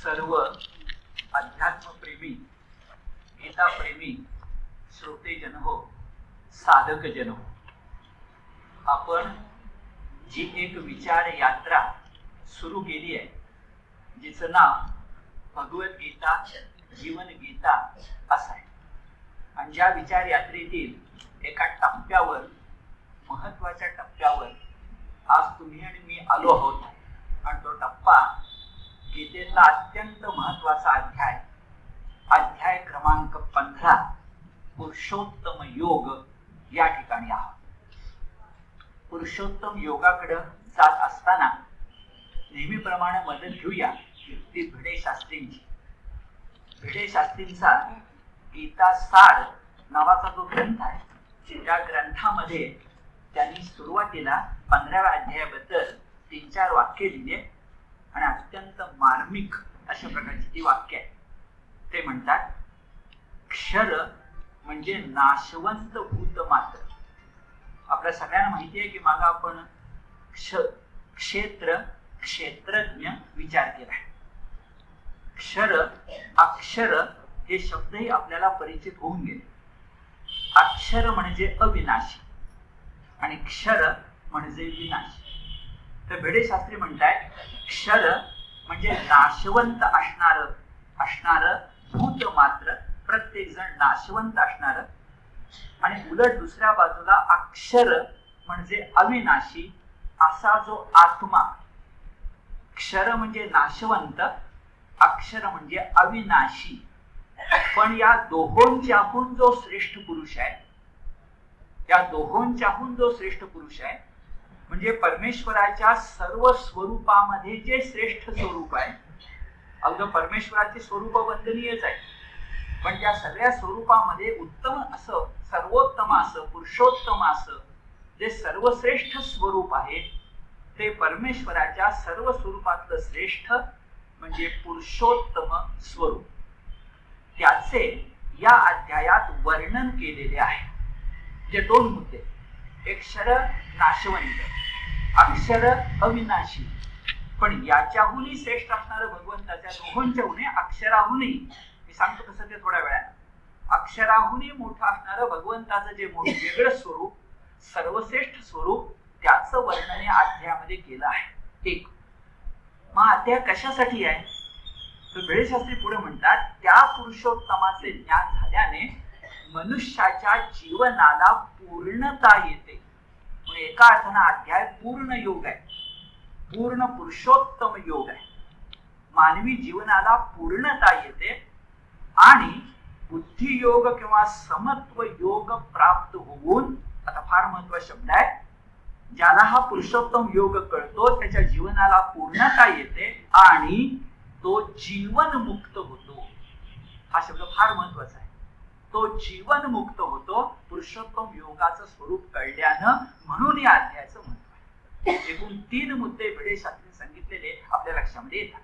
सर्व अध्यात्मप्रेमी, गीताप्रेमी श्रोतेजन हो, साधकजन हो, आपण जी एक विचार यात्रा सुरू केली आहे, जिचं नाव भगवद्गीता जीवन गीता असं आहे. आणि ज्या विचार यात्रेतील एका टप्प्यावर, महत्वाच्या टप्प्यावर आज तुम्ही आणि मी आलो आहोत. आणि तो टप्पा गीतेतला अत्यंत महत्वाचा अध्याय, अध्याय क्रमांक 15 पुरुषोत्तम योग या ठिकाणी आहोत. पुरुषोत्तम योगाकडे जात असताना नेहमीप्रमाणे मदत घेऊया ती भिडे शास्त्रींची. भिडे शास्त्रींचा गीता सार नावाचा जो ग्रंथ आहे, त्या ग्रंथामध्ये त्यांनी सुरुवातीला 15व्या अध्यायाबद्दल 3-4 वाक्य लिहिले आणि अत्यंत मार्मिक अशा प्रकारची ती वाक्य आहे. ते म्हणतात, क्षर म्हणजे नाशवंत भूत मात्र. आपल्या सगळ्यांना माहिती आहे की मागा आपण क्षेत्र क्षेत्रज्ञ विचार केला आहे. क्षर अक्षर हे शब्दही आपल्याला परिचित होऊन गेले. अक्षर म्हणजे अविनाशी आणि क्षर म्हणजे विनाशी. तर भिडे शास्त्री म्हणताय, क्षर म्हणजे नाशवंत असणार भूत मात्र, प्रत्येक जण नाशवंत असणार. आणि उलट दुसऱ्या बाजूला अक्षर म्हणजे अविनाशी असा जो आत्मा. क्षर म्हणजे नाशवंत, अक्षर म्हणजे अविनाशी. पण या दोहोंच्याहून जो श्रेष्ठ पुरुष आहे, या दोहोंच्याहून जो श्रेष्ठ पुरुष आहे, म्हणजे परमेश्वराच्या सर्व स्वरूपामध्ये जे श्रेष्ठ स्वरूप आहे. अगदी परमेश्वराचे स्वरूप वंदनीयच आहे, पण त्या सगळ्या स्वरूपामध्ये उत्तम असं, सर्वोत्तम असं, पुरुषोत्तम असं जे सर्वश्रेष्ठ स्वरूप आहे, ते परमेश्वराच्या सर्व स्वरूपातलं श्रेष्ठ म्हणजे पुरुषोत्तम स्वरूप. त्याचे या अध्यायात वर्णन केलेले आहे. जे 2 मुद्दे, एक क्षर नाशवंत, अक्षर अविनाशी. पण याच्याहूनही श्रेष्ठ असणारं भगवंताच्या दोहोंच्याहूनही, अक्षराहूनही, मी सांगतो कसं ते थोड्या वेळाने, अक्षराहूनही मोठं असणारं भगवंताचं जे वेगळं स्वरूप, सर्वश्रेष्ठ स्वरूप, त्याचं वर्णन या अध्यायामध्ये केलं आहे. एक मग अध्याय कशासाठी आहे तर भिडे शास्त्री पुढे म्हणतात, त्या पुरुषोत्तमाचे ज्ञान झाल्याने मनुष्याच्या जीवनाला पूर्णता येते. म्हणजे एका अर्थानं अध्याय पूर्ण योग आहे, पूर्ण पुरुषोत्तम योग आहे. मानवी जीवनाला पूर्णता येते आणि बुद्धियोग किंवा समत्व योग प्राप्त होऊन, आता फार महत्वाचा शब्द आहे, ज्याला हा पुरुषोत्तम योग कळतो त्याच्या जीवनाला पूर्णता येते आणि तो जीवन मुक्त होतो. हा शब्द फार महत्वाचा आहे. तो जीवन मुक्त होतो पुरुषोत्तम योगाचं स्वरूप कळल्यानं, म्हणून या अध्यायाचं महत्व आहे. एकूण 3 मुद्दे भिडे शास्त्री सांगितलेले आपल्या लक्षामध्ये येतात.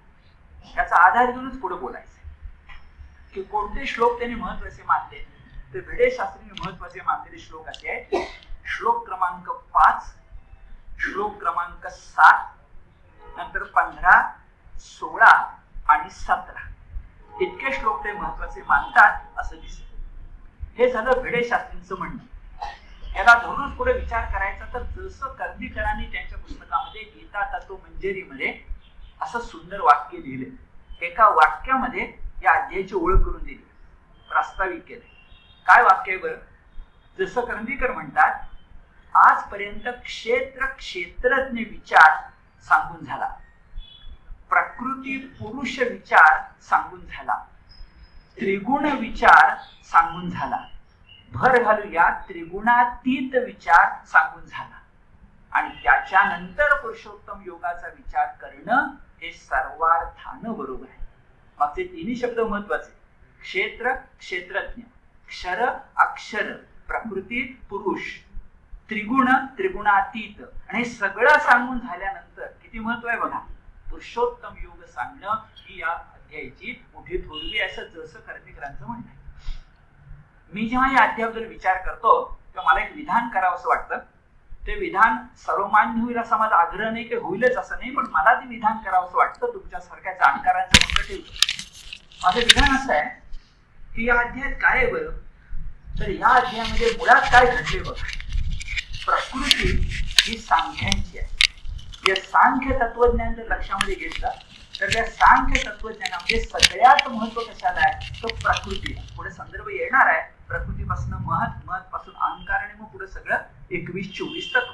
त्याचा आधार घेऊनच पुढे बोलायचं की कोणते श्लोक त्यांनी महत्वाचे मानले. तर भिडे शास्त्रीने महत्वाचे मानलेले श्लोक असे आहेत. श्लोक क्रमांक 5, श्लोक क्रमांक 7, नंतर 15, 16 आणि 17 इतके श्लोक ते महत्वाचे मानतात असं दिसत. हे झालं भिडे शास्त्रींचं म्हणणं. याला धरूनच पुढे विचार करायचा तर जसं कर्दीकरांनी त्यांच्या पुस्तकामध्ये गीता तत्व मंजरीमध्ये असं सुंदर वाक्य लिहिले, एका वाक्यामध्ये या अध्यायाची ओळख करून दिली, प्रास्ताविक केले. काय वाक्य आहे बरं? जसं कर्दीकर म्हणतात, आजपर्यंत क्षेत्र क्षेत्रज्ञ विचार सांगून झाला, प्रकृती पुरुष विचार सांगून झाला, त्रिगुण विचार सांगून झाला, भर घालूया त्रिगुणातीत विचार सांगून झाला, आणि त्याच्यानंतर पुरुषोत्तम योगाचा विचार करणं हे सर्वार्थानं बरोबर आहे. मग ते 3 शब्द महत्वाचे, क्षेत्र क्षेत्रज्ञ, क्षर अक्षर, प्रकृती पुरुष, त्रिगुण त्रिगुणातीत, आणि सगळं सांगून झाल्यानंतर किती महत्व आहे बघा, पुरुषोत्तम योग सांगणं ही या अध्यायाची मोठी थोरवी, असं जसं कर्दीकरांचं म्हणणं आहे. मी जेव्हा या अध्यायाबद्दल विचार करतो तेव्हा मला एक विधान करावं असं वाटतं. ते विधान सर्वमान्य होईल असा माझा आग्रह नाही, की होईलच असं नाही, पण मला ते विधान करावं असं वाटतं तुमच्यासारख्या जाणकारांचं मत ठेवतो. माझं विधान असं आहे की या अध्यायात काय आहे बरं, तर या अध्यायामध्ये मुळात काय घडले बघा. प्रकृती ही सांख्यांची आहे. जे सांख्य तत्वज्ञान जर लक्षामध्ये घेतलं तर त्या सांख्य तत्वज्ञानामध्ये सगळ्यात महत्व कशाला आहे, तो प्रकृती. पुढे संदर्भ येणार आहे प्रकृतीपासून महत, महत पासून अहंकार आणि मग पुढे सगळं 21-24 तत्व.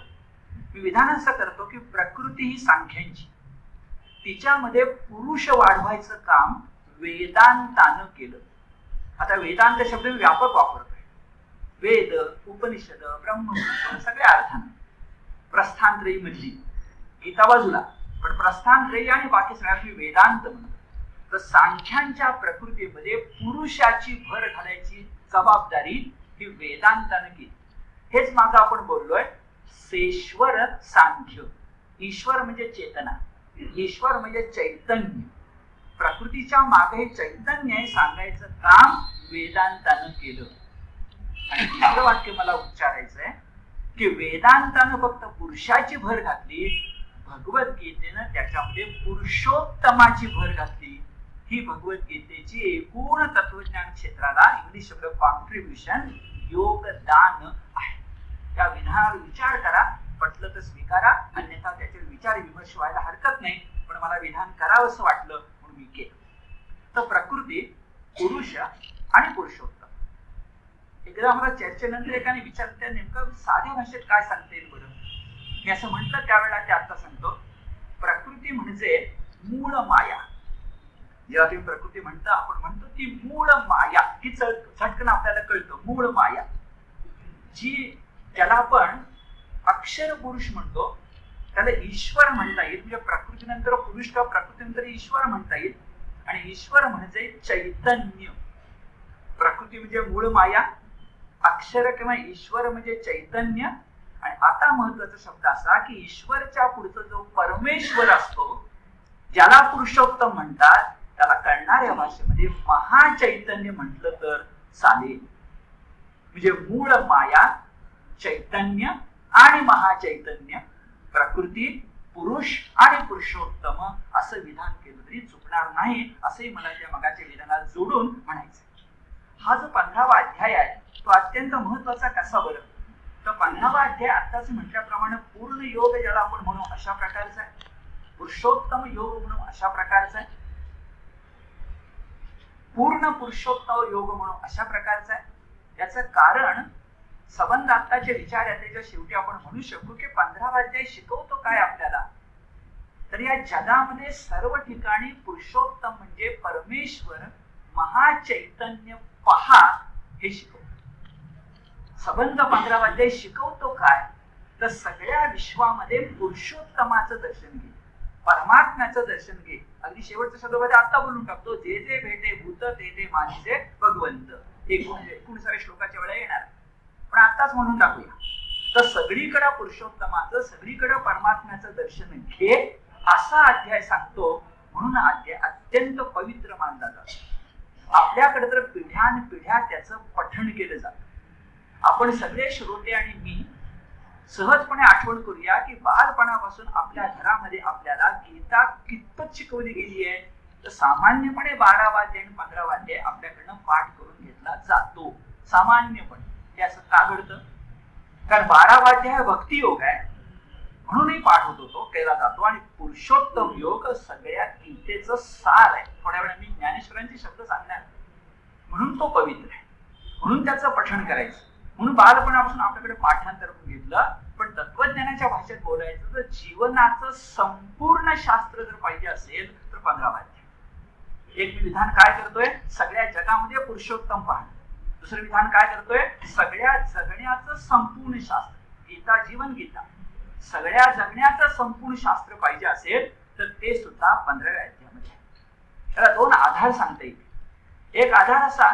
मी विधान असं करतो की प्रकृती ही सांख्यांची, तिच्यामध्ये पुरुष वाढवायचं काम वेदांतानं केलं. आता वेदांत शब्द व्यापक वापरतोय. वेद, उपनिषद, ब्रह्मसूत्र सगळ्या अर्थानं. प्रस्थानत्रयी मधली गीता बाजूला, पण प्रस्थानत्रयी आणि बाकी सगळ्यात मी वेदांत म्हणतो. तर सांख्यांच्या प्रकृतीमध्ये पुरुषाची भर घालायची जबाबदारी ही वेदांतानं केली. हेच मागं आपण बोललोय सेश्वर सांख्य. ईश्वर म्हणजे चेतना, ईश्वर म्हणजे चैतन्य. प्रकृतीच्या मागे हे चैतन्य आहे सांगायचं काम वेदांतानं केलं. आणि दुसरं वाक्य मला उच्चारायचं आहे की वेदांतानं फक्त पुरुषाची भर घातली, भगवद्गीतेनं त्याच्यामध्ये पुरुषोत्तमाची भर घातली. ही भगवद्गीतेची एकूण तत्वज्ञान क्षेत्राला इंग्लिश शब्द कॉन्ट्रीब्युशन, योगदान आहे. त्या विधानावर विचार करा, पटलं तर स्वीकारा, अन्यथा त्याचे विचार विमर्श व्हायला हरकत नाही, पण मला विधान करावं असं वाटलं म्हणून मी केलं. तर प्रकृती, पुरुष आणि पुरुषोत्तम. एकदा मला चर्चेनंतर एकाने विचारलं नेमकं साध्या भाषेत काय सांगता येईल बरं. मी असं म्हटलं त्यावेळेला ते आता सांगतो. प्रकृती म्हणजे मूळ माया. जेव्हा तुम्ही प्रकृती म्हणता, आपण म्हणतो ती मूळ माया, ही झटकन आपल्याला कळतं. मूळ माया जी, ज्याला आपण अक्षर पुरुष म्हणतो, त्याला ईश्वर म्हणता येईल. म्हणजे प्रकृतीनंतर पुरुष किंवा प्रकृतीनंतर ईश्वर म्हणता येईल. आणि ईश्वर म्हणजे चैतन्य. प्रकृती म्हणजे मूळ माया, अक्षर किंवा ईश्वर म्हणजे चैतन्य. आणि आता महत्वाचा शब्द असा की ईश्वरच्या पुढचा जो परमेश्वर असतो, ज्याला पुरुषोत्तम म्हणतात, त्याला कळणाऱ्या भाषेमध्ये महाचैतन्य म्हटलं तर चालेल. म्हणजे मूळ माया, चैतन्य आणि महाचैतन्य, प्रकृती, पुरुष आणि पुरुषोत्तम असं विधान केलं तरी चुकणार नाही, असंही मला त्या मगाच्या विधानाला जोडून म्हणायचं. हा जो 15वा अध्याय आहे तो अत्यंत महत्वाचा कसा बरं, तर 15वा अध्याय आताच म्हटल्याप्रमाणे पूर्ण योग ज्याला आपण म्हणू अशा प्रकारचा आहे, पुरुषोत्तम योग म्हणू अशा प्रकारचा आहे, पूर्ण पुरुषोत्तम योग म्हणू अशा प्रकारचा आहे. याचं कारण संबंध आत्ताचे विचार याच्या शेवटी आपण म्हणू शकू की 15वा अध्याय शिकवतो काय आपल्याला, तर या जगामध्ये सर्व ठिकाणी पुरुषोत्तम म्हणजे परमेश्वर, महाचैतन्य पहा हे शिकवतो. संबंध 15वा अध्याय शिकवतो काय, तर सगळ्या विश्वामध्ये पुरुषोत्तमाचं दर्शन घे, परमात्म्याचं दर्शन घे. अगदी शेवटच्या शब्दामध्ये आता बोलून टाकतो, जे जे भेटे भूत ते ते मानिजे भगवंत. 19 श्लोकाच्या वेळा येणार, पण आताच म्हणून टाकूया. तर सगळीकडे पुरुषोत्तमाचं, सगळीकडे परमात्म्याचं दर्शन घे असा अध्याय सांगतो. म्हणून अध्याय अत्यंत पवित्र मानला जातो. आपल्याकडे तर पिढ्यानपिढ्या त्याचं पठण केलं जातं. आपण सगळे श्रोते आणि मी सहजपणे आठवण करूया की बालपणापासून आपल्या घरामध्ये आपल्याला गीता कितपत शिकवली गेली आहे, तर सामान्यपणे 12वा अध्याय आणि 15वा अध्याय आपल्याकडनं पाठ करून घेतला जातो. सामान्यपणे हे असं का घडतं, कारण 12वा अध्याय भक्ती योग आहे म्हणूनही पाठ होतो, तो केला जातो. आणि पुरुषोत्तम योग सगळ्या गीतेचं सार आहे. थोड्या वेळा मी ज्ञानेश्वरांचे शब्द सांगणार, म्हणून तो पवित्र आहे, म्हणून त्याचं पठण करायचं. म्हणून बालपणापासून आपल्याकडे पाठांतर करून घेतलं. पण तत्वज्ञानाच्या भाषेत बोलायचं तर जीवनाचं संपूर्ण शास्त्र जर पाहिजे असेल तर 15वा अध्याय. एक विधान काय करतोय, सगळ्या जगामध्ये पुरुषोत्तम पाहणं. दुसरं विधान काय करतोय, सगळ्या जगण्याचं संपूर्ण शास्त्र, गीता, जीवन गीता, सगळ्या जगण्याचं संपूर्ण शास्त्र पाहिजे असेल तर ते सुद्धा 15व्या अध्यायामध्ये. त्याला 2 आधार सांगता येईल. एक आधार असा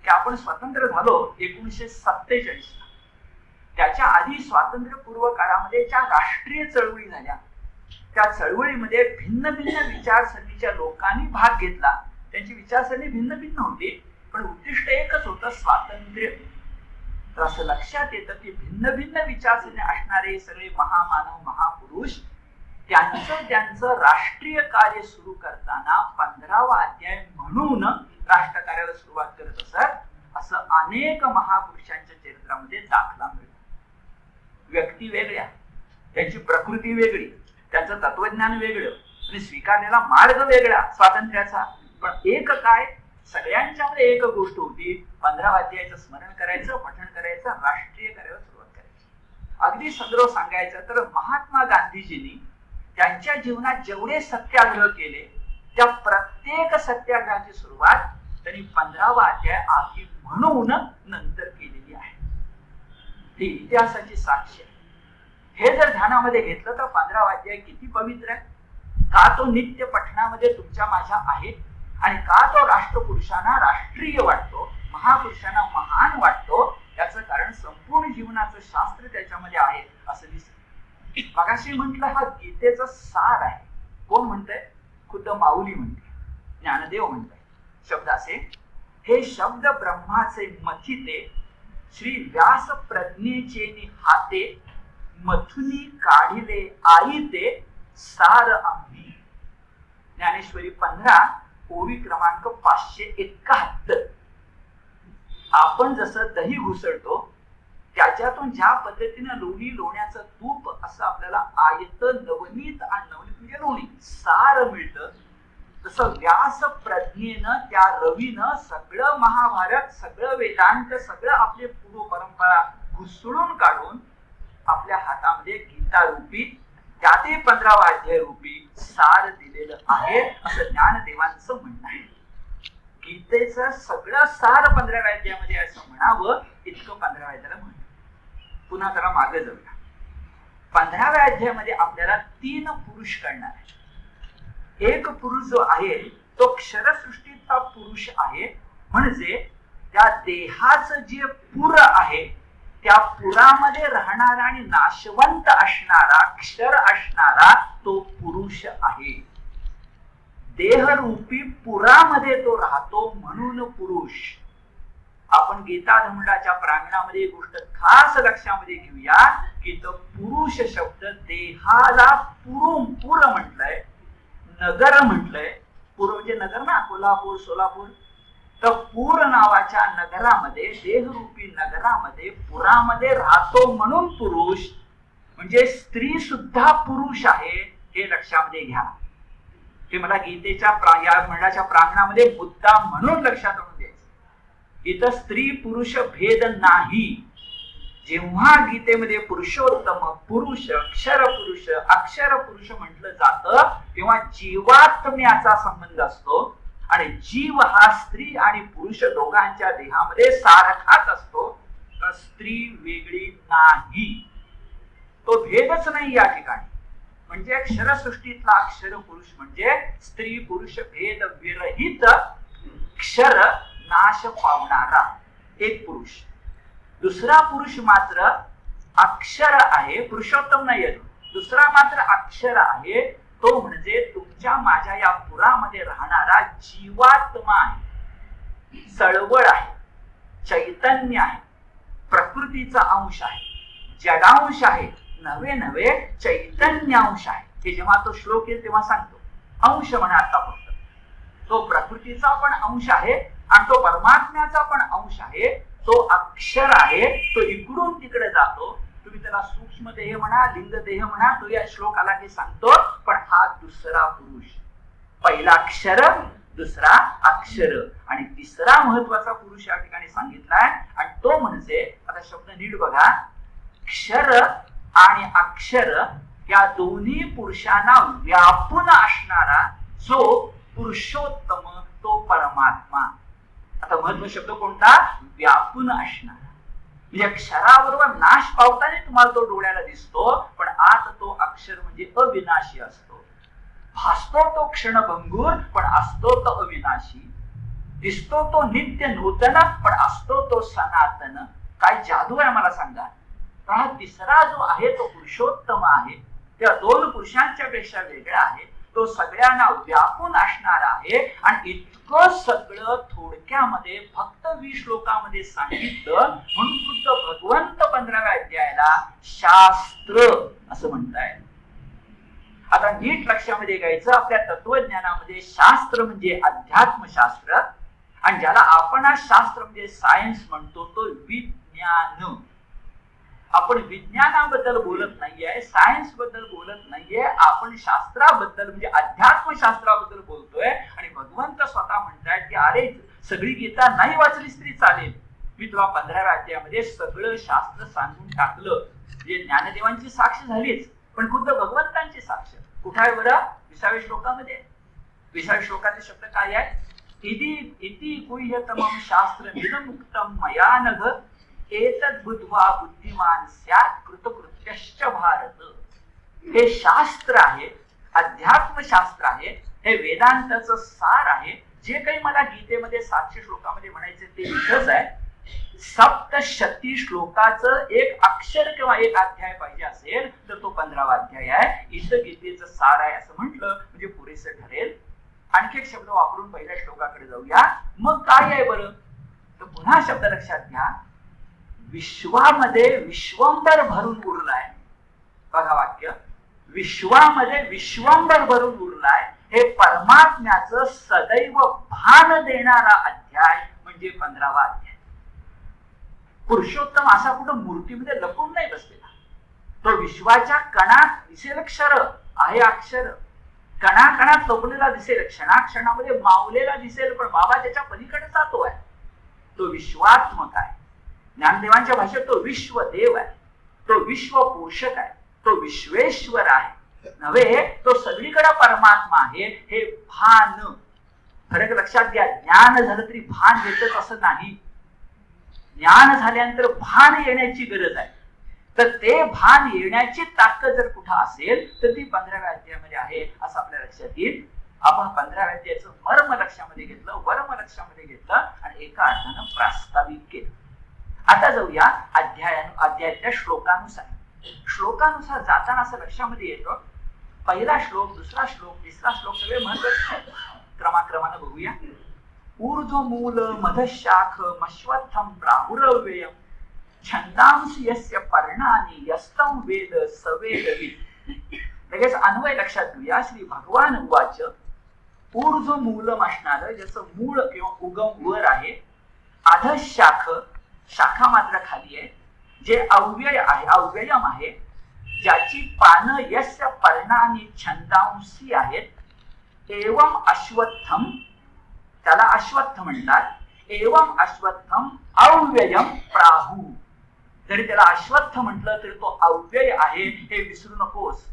की आपण स्वतंत्र झालो 1947 ला. त्याच्या आधी स्वातंत्र्यपूर्व काळामध्ये ज्या राष्ट्रीय चळवळी झाल्या, त्या चळवळीमध्ये भिन्न भिन्न विचारसरणीच्या लोकांनी भाग घेतला. त्यांची विचारसरणी भिन्न भिन्न होती, पण उद्दिष्ट एकच होतं, स्वातंत्र्य. तर असं लक्षात येतं की भिन्न भिन्न विचारसरणी असणारे सगळे महामानव महापुरुष त्यांचं राष्ट्रीय कार्य सुरू करताना 15वा अध्याय म्हणून राष्ट्र कार्याला सुरुवात करत असत. असं अनेक महापुरुषांच्या चरित्रामध्ये दाखला मिळतो. व्यक्ती वेगळ्या, त्यांची प्रकृती वेगळी, त्यांचं तत्वज्ञान वेगळं आणि स्वीकारलेला मार्ग वेगळा स्वातंत्र्याचा. पण एक काय, सगळ्यांच्यामध्ये एक गोष्ट होती, 15 अध्यायाचं स्मरण करायचं, पठण करायचं, राष्ट्रीय कार्याला सुरुवात करायची. अगदी सदर सांगायचं तर महात्मा गांधीजींनी त्यांच्या जीवनात जेवढे सत्याग्रह केले त्या प्रत्येक सत्याग्रहाची सुरुवात त्यांनी 15वा अध्याय आधी म्हणून नंतर केलेली आहे. ती इतिहासाची साक्ष आहे. हे जर ध्यानामध्ये घेतलं तर 15वा अध्याय किती पवित्र आहे, का तो नित्य पठणामध्ये तुमच्या माझ्या आहे आणि का तो राष्ट्रपुरुषांना राष्ट्रीय वाटतो, महापुरुषांना महान वाटतो, याचं कारण संपूर्ण जीवनाचं शास्त्र त्याच्यामध्ये आहे असं दिसतं. मगाशी म्हटलं हा गीतेचा सार आहे. कोण म्हणतंय? खुद्द माऊली म्हणते, ज्ञानदेव म्हणताय. शब्द असे, हे शब्द ब्रह्माचे मथिते, श्री व्यास प्रज्ञेचे हाते, मथुनी काढिले आईते, सार आम्ही. ज्ञानेश्वरी 15 ओवी क्रमांक 571. आपण जसं दही घुसळतो त्याच्यातून ज्या पद्धतीने लोणी लोण्याचं तूप असं आपल्याला आयत नवनीत आणि नवनीत म्हणजे लोणी सार मिळतं, तसं व्यास प्रज्ञेनं त्या रवीनं सगळं महाभारत, सगळं वेदांत, सगळं आपले पूर्व परंपरा घुसळून काढून आपल्या हातामध्ये गीता रूपी, त्यातही 15वा अध्याय रूपी सार दिलेलं आहे असं ज्ञानदेवांचं म्हणणं आहे. गीतेचं सगळं सार 15व्या अध्यायामध्ये असं म्हणावं इतकं 15व्या अध्यायाला म्हणतं. पुन्हा त्याला मागे जाऊया. 15व्या अध्यायामध्ये आपल्याला 3 पुरुष कळणार आहे. एक पुरुष जो आहे तो क्षरसृष्टीचा पुरुष आहे, म्हणजे त्या देहाचं जे पुर आहे त्या पुरामध्ये राहणारा आणि नाशवंत असणारा, क्षर असणारा तो पुरुष आहे. देहरूपी पुरामध्ये तो राहतो म्हणून पुरुष. आपण गीता धर्मंडाच्या प्रांगणामध्ये एक गोष्ट खास लक्षामध्ये घेऊया की तो पुरुष शब्द देहाला पुर म्हटलंय, नगर म्हटलंय. पूर म्हणजे नगर ना, कोल्हापूर सोलापूर. तर पूर नावाच्या नगरामध्ये, देहरूपी नगरामध्ये, पुरामध्ये राहतो म्हणून पुरुष. म्हणजे स्त्री सुद्धा पुरुष आहे हे लक्षामध्ये घ्या. हे मला गीतेच्या या मंडळाच्या प्रांगणामध्ये मुद्दा म्हणून लक्षात आणून द्यायचं. इथं स्त्री पुरुष भेद नाही. जेव्हा गीतेमध्ये पुरुषोत्तम, पुरुष, क्षर पुरुष, अक्षर पुरुष म्हटलं जातं तेव्हा जीवात्म्याचा संबंध असतो आणि जीव हा स्त्री आणि पुरुष दोघांच्या देहामध्ये सारखाच असतो. तर स्त्री वेगळी नाही, तो भेदच नाही या ठिकाणी. म्हणजे क्षरसृष्टीतला अक्षर पुरुष म्हणजे स्त्री पुरुष भेद विरहित क्षर नाश पावणारा एक पुरुष. दुसरा पुरुष मात्र अक्षर आहे, पुरुषोत्तम नाही आहे. दुसरा मात्र अक्षर आहे, तो म्हणजे तुमच्या माझ्या या पुरामध्ये राहणारा जीवात्मा आहे, चळवळ आहे, चैतन्य आहे, प्रकृतीचा अंश आहे, जडांश आहे, नवे नवे चैतन्यांश आहे. हे जेव्हा तो श्लोक येईल तेव्हा सांगतो. अंश म्हणा आता फक्त. तो प्रकृतीचा पण अंश आहे आणि तो परमात्म्याचा पण अंश आहे. तो अक्षर आहे, तो इकडून तिकडे जातो. तुम्ही त्याला सूक्ष्म देह म्हणा, लिंग देह म्हणा, तो या श्लोकाला हे सांगतो. पण हा दुसरा पुरुष. पहिला अक्षर, दुसरा अक्षर आणि तिसरा महत्वाचा पुरुष या ठिकाणी सांगितलाय आणि तो म्हणजे, आता शब्द नीट बघा, क्षर आणि अक्षर या दोन्ही पुरुषांना व्यापून असणारा जो पुरुषोत्तम तो परमात्मा. आता महत्व शब्द कोणता? व्यापून असणारा. म्हणजे क्षराबरोबर नाश पावताना तुम्हाला तो डोळ्याला दिसतो, पण आत तो अक्षर म्हणजे अविनाशी असतो. भासतो तो क्षणभंगूर पण असतो तो अविनाशी. दिसतो तो नित्य नूतन पण असतो तो सनातन. काय जादू आहे मला सांगा. हा तिसरा जो आहे तो पुरुषोत्तम आहे. त्या दोन पुरुषांच्या पेक्षा वेगळा आहे. तो तो सगळ्यांना व्यापून असणारा आहे. आणि इतकं सगळं थोडक्यामध्ये फक्त 20 श्लोकामध्ये सांगितलं म्हणून खुद्द भगवंत 15व्या अध्यायाला शास्त्र असं म्हणताय. आता नीट लक्षामध्ये घ्यायचं, आपल्या तत्वज्ञानामध्ये शास्त्र म्हणजे अध्यात्मशास्त्र, आणि ज्याला आपण आज शास्त्र म्हणजे सायन्स म्हणतो तो विज्ञान. आपण विज्ञानाबद्दल बोलत नाहीये, सायन्स बद्दल बोलत नाहीये, आपण शास्त्राबद्दल म्हणजे अध्यात्मशास्त्राबद्दल बोलतोय. आणि भगवंत स्वतः म्हणतायत की अरे सगळी गीता नाही वाचलीस तरी चालेल, मी तुला 15व्या अध्यायामध्ये सगळं शास्त्र सांगून टाकलं. जे ज्ञानदेवांची साक्ष झालीच, पण खुद्द भगवंतांची साक्ष कुठे आहे बरं? 20व्या श्लोकामध्ये. 20व्या श्लोकाचे शब्द काय आहे? इति गुह्यतमं शास्त्रमिदं उक्तं मया नघ एतद् बुद्ध्वा बुद्धिमान स्यात् कृतकृत्यश्च भारत. हे शास्त्र आहे, अध्यात्मशास्त्र आहे, हे वेदांताचं सार आहे. जे काही मला गीतेमध्ये 700 श्लोकामध्ये म्हणायचे ते इथंच आहे. सप्तशती श्लोकाचं एक अक्षर किंवा एक अध्याय पाहिजे असेल तर तो 15वा अध्याय आहे. इथं गीतेचं सार आहे असं म्हटलं म्हणजे पुरेसं ठरेल. आणखी एक शब्द वापरून पहिल्या श्लोकाकडे जाऊया. मग काय आहे बरं? तर पुन्हा शब्द लक्षात घ्या. विश्वामध्ये विश्वंभर भरून उरलाय. बघा वाक्य, विश्वामध्ये विश्वंभर भरून उरलाय. हे परमात्म्याचं सदैव भान देणारा अध्याय म्हणजे 15वा अध्याय. पुरुषोत्तम असा कुठं मूर्तीमध्ये लपून नाही बसलेला. तो विश्वाच्या कणात दिसेल क्षर आहे, अक्षर कणाकणात लपलेला दिसेल, क्षणाक्षणामध्ये मावलेला दिसेल, पण बाबा त्याच्या पलीकडचा तो आहे. तो विश्वात्मक आहे. ज्ञानदेवांच्या भाषेत तो विश्वदेव आहे, तो विश्व पोषक आहे, तो विश्वेश्वर आहे नव्हे, तो सगळीकडे परमात्मा आहे. हे भान फरक लक्षात घ्या. ज्ञान झालं तरी भान येतच असं नाही. ज्ञान झाल्यानंतर भान येण्याची गरज आहे. तर ते भान येण्याची ताकद जर कुठं असेल तर ती 15व्या अध्यायामध्ये आहे असं आपल्या लक्षात येईल. आपण 15व्या अध्यायाचं मर्म लक्षामध्ये घेतलं, वर्म लक्षामध्ये घेतलं आणि एका अर्थानं प्रास्ताविक केलं. आता जाऊया अध्यायातल्या श्लोकानुसार. श्लोकानुसार जाताना असं लक्षामध्ये येतं, पहिला श्लोक, दुसरा श्लोक, तिसरा श्लोक सगळे महत्वाचे क्रमाक्रमानं बघूया. ऊर्ध्वमूल मधशाख मश्वत्थं प्राहुरव्ययम् छंदांसि यस्य पर्णानि यस्तं वेद सवेदवित्. लगेच अन्वय लक्षात घेऊया. श्री भगवान उवाच. ऊर्ध्वमूलम असणारं ज्याचं मूळ किंवा उगम वर आहे, अधशाख शाखा मात्र खाली आहे, जे अव्यय आहे, अव्ययम आहे, ज्याची पानं यस्य पर्णानि छंदांसी आहेत. एवं अश्वत्थम, त्याला अश्वत्थ म्हणतात. एवं अश्वत्थम अव्ययम प्राहु. जरी त्याला अश्वत्थ म्हटलं तरी तो अव्यय आहे हे विसरू नकोस.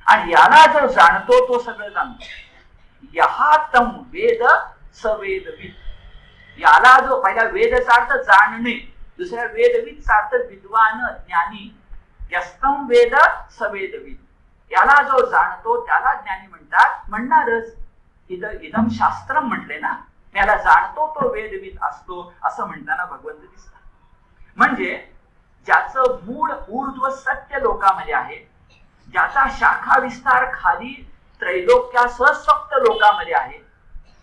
आणि याला जो जाणतो तो सगळं जाणतो. यहातम वेद सवेदविद. याला जो पहिला वेदचा अर्थ जाणणे, दुसऱ्या वेदविदचा अर्थ विद्वान ज्ञानी. यस्तम वेद सवेदविद. याला जो जाणतो त्याला ज्ञानी म्हणतात. म्हणणारच इदम शास्त्रम म्हटले ना, याला जाणतो तो वेदविद असतो असं म्हणताना भगवंत दिसतात. म्हणजे ज्याचं मूळ ऊर्ध्व सत्य लोकामध्ये आहे, ज्याचा शाखा विस्तार खाली त्रैलोक्यासह सप्त लोकामध्ये आहे,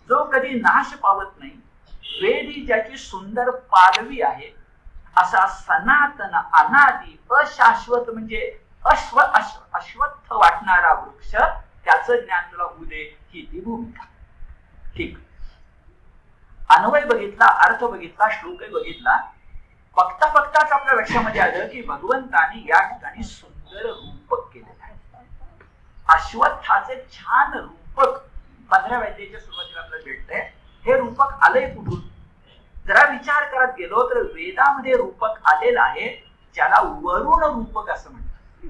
जो कधी नाश पावत नाही, वेदी ज्याची सुंदर पालवी आहे, असा सनातन अनादी अशाश्वत म्हणजे अश्वत्थ वाटणारा वृक्ष, त्याचं ज्ञान तुला होऊ दे ही ती भूमिका. ठीक. अन्वय बघितला, अर्थ बघितला, श्लोकही बघितला. बघता बघताच आपल्या लक्षामध्ये आलं की भगवंतानी या ठिकाणी सुंदर रूपक केलेलं आहे. अश्वत्थाचे छान रूपक 15व्या अध्यायाच्या सुरुवातीला आपल्याला भेटतंय. हे रूपक आलंय कुठून? जरा विचार करत गेलो तर वेदामध्ये रूपक आलेलं आहे, ज्याला वरुण रूपक असं म्हणतात.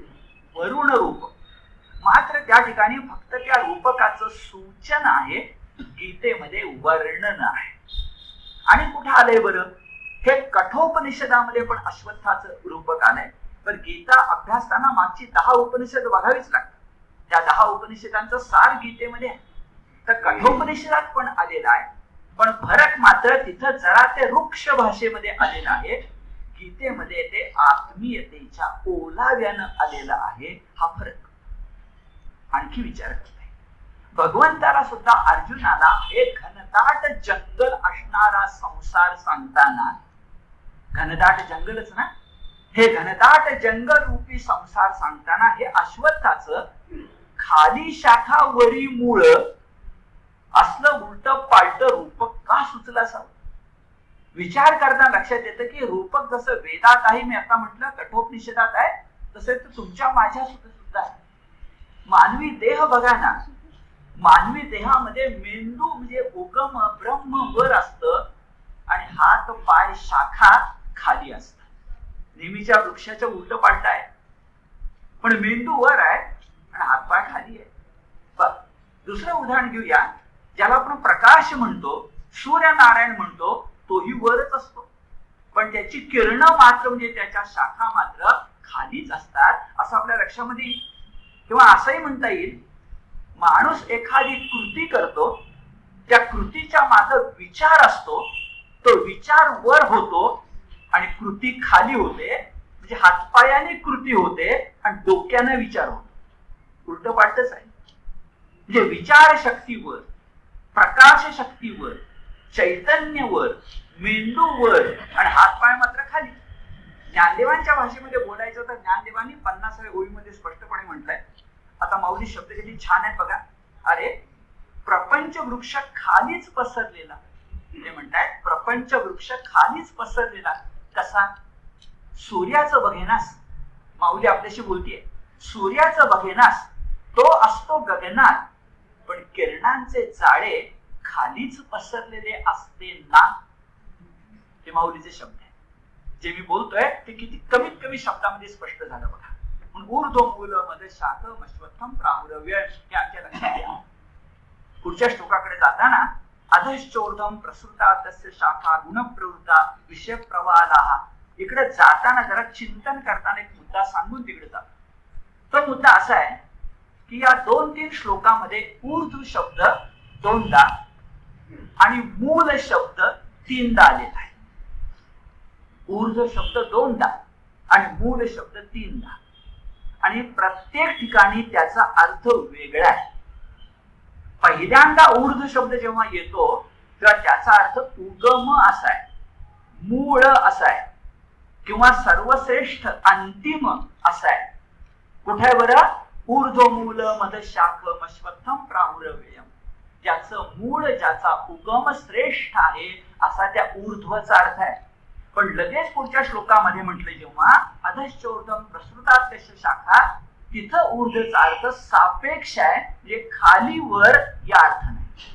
वरुण रूपक. मात्र त्या ठिकाणी फक्त त्या रूपकाचं सूचन आहे, गीतेमध्ये वर्णन आहे. आणि कुठं आलंय बरं? हे कठोपनिषदामध्ये पण अश्वत्थाचं रूपक आलंय. पण गीता अभ्यासताना मागची 10 उपनिषद बघावीच लागतात. त्या 10 उपनिषदांचं सार गीतेमध्ये आहे. तर कठोपनिषदात पण आलेला आहे. पण फरक मात्र तिथं जरा ते वृक्ष भाषेमध्ये आलेलं आहे. गीतेमध्ये ते आत्मीयतेच्या ओलाव्यानं आलेलं आहे. हा फरक आणखी विचार करताय. भगवंताला सुद्धा अर्जुनाला हे घनदाट जंगल असणारा संसार सांगताना, घनदाट जंगलच ना, हे घनदाट जंगल रूपी संसार सांगताना हे अश्वत्थाचं खाली शाखा वरी मूळ असलं उलट पालट रूपक का सुचलं असावं? विचार करताना लक्षात येतं की रूपक जसं वेदात आहे, मी आता म्हटलं कठोपनिषदात आहे, तसे तर तुमच्या माझ्या सुद्धा आहे. मानवी देह बघा ना, मानवी देहामध्ये मेंदू म्हणजे उगम ब्रह्म वर असतं आणि हात पाय शाखा खाली असतात. नेहमीच्या वृक्षाच्या उलट पालट आहे, पण मेंदू वर आहे आणि हातपाय खाली आहे. दुसरं उदाहरण घेऊया, ज्याला आपण प्रकाश म्हणतो, सूर्यनारायण म्हणतो, तोही वरच असतो, पण त्याची किरण मात्र म्हणजे त्याच्या शाखा मात्र खालीच असतात, असं आपल्या लक्षामध्ये येईल. किंवा असंही म्हणता येईल, माणूस एखादी कृती करतो, त्या कृतीच्या मागे विचार असतो, तो विचार वर होतो आणि कृती खाली होते, म्हणजे हातपायाने कृती होते आणि डोक्याने विचार होतो. उलट पालटच आहे. म्हणजे विचार शक्तीवर, प्रकाश शक्तीवर, चैतन्यवर, मेंदूवर आणि हातपाय मात्र खाली. ज्ञानदेवांच्या भाषेमध्ये बोलायचं तर ज्ञानदेवांनी 50व्या ओळीमध्ये स्पष्टपणे म्हटलंय. आता माऊली शब्द किती छान आहेत बघा. अरे प्रपंच वृक्ष खालीच पसरलेला, ते म्हणतायत प्रपंच वृक्ष खालीच पसरलेला. कसा? सूर्याचं बघेनास, माऊली आपल्याशी बोलतीये, सूर्याचं बघेनास तो असतो गगनात, पण किरणांचे जाळे खालीच पसरलेले असते ना. हे माऊलीचे शब्द आहे. जे मी बोलतोय ते किती कमीत कमी शब्दामध्ये स्पष्ट झालं बघा. म्हणून ऊर्ध्व मूल मध्ये शाख मश्वत्थम प्राहुरव्य हे आमच्या लक्षात या. पुढच्या श्लोकाकडे जाताना अधश्चोर्धम प्रसृता तस्य शाखा गुणप्रवृत्ता विषय प्रवालाहा, इकडे जाताना जरा चिंतन करताना एक मुद्दा सांगून तिकडे जातो. तो मुद्दा असा आहे की या 2-3 श्लोकामध्ये ऊर्ध्व शब्द 2दा आणि मूल शब्द 3दा आलेला आहे. ऊर्ध्व शब्द 2दा आणि मूल शब्द 3दा, आणि प्रत्येक ठिकाणी त्याचा अर्थ वेगळा आहे. पहिल्यांदा ऊर्ध्व शब्द जेव्हा येतो तेव्हा त्याचा अर्थ उगम असा आहे, मूळ असा आहे, किंवा सर्वश्रेष्ठ अंतिम असा आहे. कुठे बरं? ऊर्ध्व मूल मध शाख मश्वत्थम प्राहुरव्ययम, ज्याचं मूळ, ज्याचा उगम श्रेष्ठ आहे असा त्या ऊर्ध्वचा अर्थ आहे. पण लगेच पुढच्या श्लोकामध्ये म्हटलं जेव्हा अधश्चोर्धम प्रसृतात तस्य शाखा, तिथं ऊर्ध्वचा अर्थ सापेक्ष आहे, म्हणजे खाली वर या अर्थ नाही.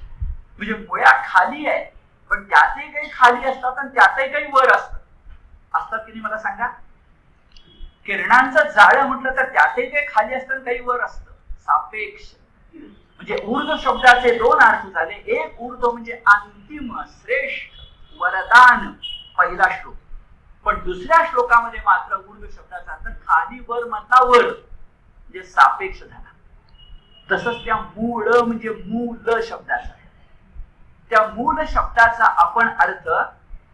म्हणजे मुळ्या खाली आहे, पण त्यातही काही खाली असतात आणि त्यातही काही वर असतात की नाही मला सांगा. किरणांचं जाळं म्हटलं तर त्यातही काही खाली असतं, काही वर असतं, सापेक्ष. म्हणजे ऊर्ध्व शब्दाचे 2 अर्थ झाले. एक ऊर्ध्व म्हणजे अंतिम श्रेष्ठ वरदान, पहिला श्लोक. पण दुसऱ्या श्लोकामध्ये मात्र ऊर्ध्व शब्दाचा अर्थ खाली वर मधला वर, म्हणजे सापेक्ष झाला. तसंच त्या मूळ म्हणजे मूल शब्दाचा आहे. त्या मूल शब्दाचा आपण अर्थ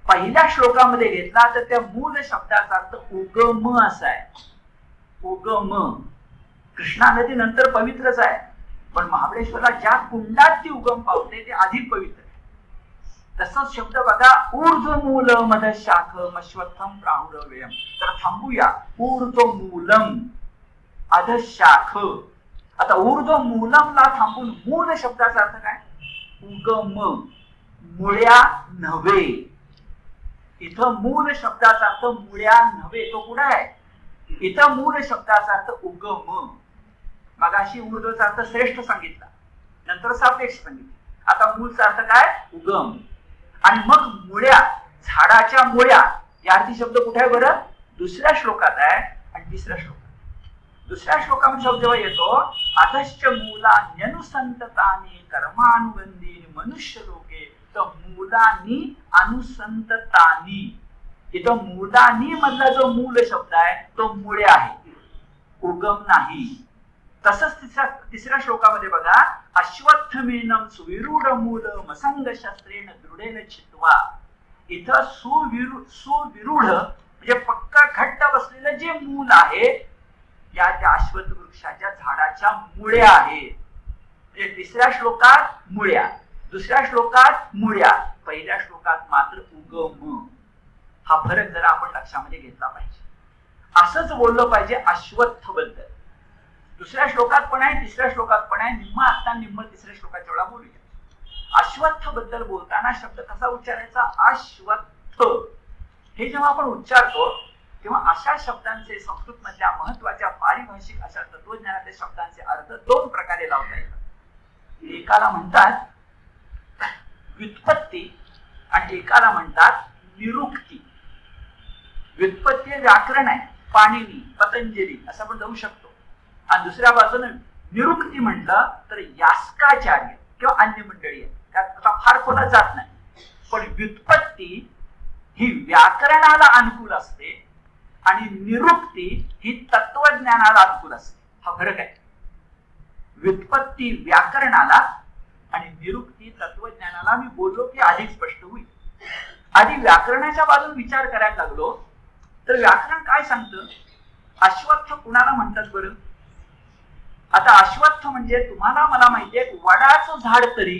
पहिल्या श्लोकामध्ये घेतला तर त्या मूल शब्दाचा अर्थ उगम असा आहे. उगम. कृष्णा नदी नंतर पवित्रच आहे, पण महाबळेश्वरला ज्या कुंडात ती उगम पावते ते अधिक पवित्र आहे. तसंच शब्द बघा, ऊर्ध्व मूल मध शाख मश्वत्थम प्राहुरव्ययम. तर थांबूया. ऊर्ध्व मूलम अधशाख. आता ऊर्ध्व मूलमला थांबून मूल शब्दाचा अर्थ काय? उगम, मुळ्या नव्हे. इथं मूल शब्दाचा अर्थ मुळ्या नव्हे, तो कुठे आहे? इथं मूल शब्दाचा अर्थ उगम. मगाशी ऊर्ध्वचा अर्थ श्रेष्ठ सांगितला, नंतर सापेक्ष सांगितलं, आता मूलचा अर्थ काय? उगम. आणि मग मुळ्या, झाडाच्या मुळ्या या अर्थी शब्द कुठे आहे बरं? दुसऱ्या श्लोकात आहे आणि तिसऱ्या श्लोकात. दुसऱ्या श्लोकामध्ये शब्द जेव्हा येतो अधश्च मूलान्यनुसंततानि कर्मानुबंधीनि मनुष्य लोके, तर मूलानी अनुसंततानी, इथं मूलानी मधला जो मूल शब्द आहे तो मुळे आहे, उगम नाही. तसंच तिसऱ्या श्लोकामध्ये बघा, अश्वत्थमेनं सुविरूढ मूलम असंग शस्त्रेण दृढेन छित्वा. इथं सुविरूढ म्हणजे पक्का घट्ट बसलेलं जे मूल आहे, या त्या अश्वत्थ वृक्षाच्या झाडाच्या मुळे आहेत. म्हणजे तिसऱ्या श्लोकात मुळ्या, दुसऱ्या श्लोकात मुळ्या, पहिल्या श्लोकात मात्र उगम. हा फरक जरा आपण लक्षामध्ये घेतला पाहिजे. असंच बोललं पाहिजे अश्वत्थ बद्दल. दुसऱ्या श्लोकात पण आहे, तिसऱ्या श्लोकात पण आहे, निम्मा आता निम्म तिसऱ्या श्लोकाच्या वेळा बोलूया. अश्वत्थ बद्दल बोलताना शब्द कसा उच्चारायचा? अश्वत्थ. हे जेव्हा आपण उच्चारतो तेव्हा अशा शब्दांचे संस्कृत मधल्या महत्वाच्या पारिभाषिक अशा तत्वज्ञानाच्या शब्दांचे अर्थ दोन प्रकारे लावता येतात. एकाला म्हणतात व्युत्पत्ती आणि एकाला म्हणतात निरुक्ती. व्युत्पत्ती व्याकरण आहे, पाणिनी, पतंजली असं आपण जाऊ शकतो. आणि दुसऱ्या बाजूने निरुक्ती म्हटलं तर यास्काचार्य किंवा अन्य मंडळी आहे, त्यात फार खोलात जात नाही. पण व्युत्पत्ती ही व्याकरणाला अनुकूल असते आणि निरुक्ती ही तत्वज्ञानाला अनुकूल असते. हा फरक आहे. व्युत्पत्ती व्याकरणाला आणि निरुक्ती तत्वज्ञानाला. मी बोललो की अधिक स्पष्ट होईल. आधी व्याकरणाच्या बाजून विचार करायला लागलो तर व्याकरण काय सांगतं? अश्वत्थ कुणाला म्हणतात बरं? आता अश्वत्थ म्हणजे तुम्हाला मला माहितीये वडाचं झाड तरी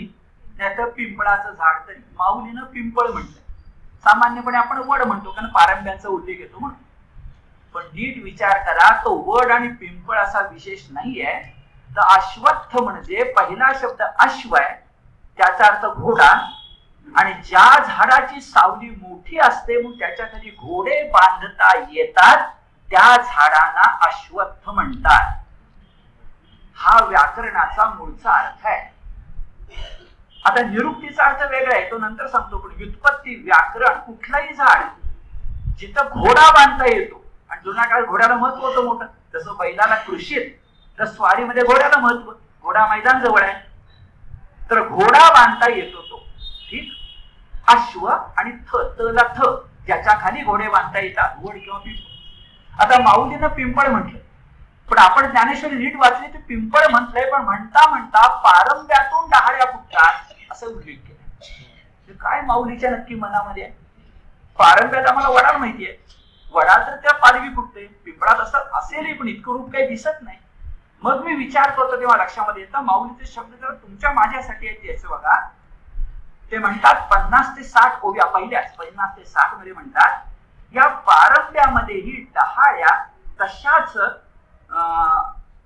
नाही तर पिंपळाचं झाड तरी. माऊलीनं पिंपळ म्हटलं. सामान्यपणे आपण वड म्हणतो कारण पारंब्यांचा उल्लेख येतो म्हणून. पण नीट विचार करा, तो वड आणि पिंपळ असा विशेष नाहीये. तर अश्वत्थ म्हणजे पहिला शब्द अश्व आहे, त्याचा अर्थ घोडा. आणि ज्या झाडाची सावली मोठी असते मग त्याच्या खाली घोडे बांधता येतात त्या झाडांना अश्वत्थ म्हणतात. हा व्याकरणाचा मूळचा अर्थ आहे. आता निरुक्तीचा अर्थ वेगळा आहे, तो नंतर सांगतो. पण व्युत्पत्ती व्याकरण कुठलाही झाड जिथं घोडा बांधता येतो. आणि जुन्या काळात घोड्याला महत्व होतं मोठं. जसं बैलाला कृषीत तर स्वारीमध्ये घोड्याला महत्व. घोडा मैदान जवळ आहे तर घोडा बांधता येतो तो. ठीक. अश्व आणि तला थ ज्याच्या खाली घोडे बांधता येतात, वड किंवा पिंपळ. आता माऊलीनं पिंपळ म्हटलं, पण आपण ज्ञानेश्वरी नीट वाचली तर पिंपळ म्हटलंय, पण म्हणता म्हणता पारंब्यातून डहाळ्या फुटतात असं उल्लेख केला. काय माऊलीच्या नक्की मनामध्ये आहे? पारंब्यात आम्हाला वडाला माहितीये, वडा तर त्या पालवी फुटते, पिंपळात असं असेलही पण इतकं रूप काही दिसत नाही. मग मी विचार करतो तेव्हा लक्षामध्ये येतं माऊलीचे शब्द जर तुमच्या माझ्यासाठी आहेत याचं बघा. ते म्हणतात 50 ते 60 ओव्या पहिल्याच 50 ते 60 मध्ये म्हणतात या पारंब्यामध्येही डहाळ्या तशाच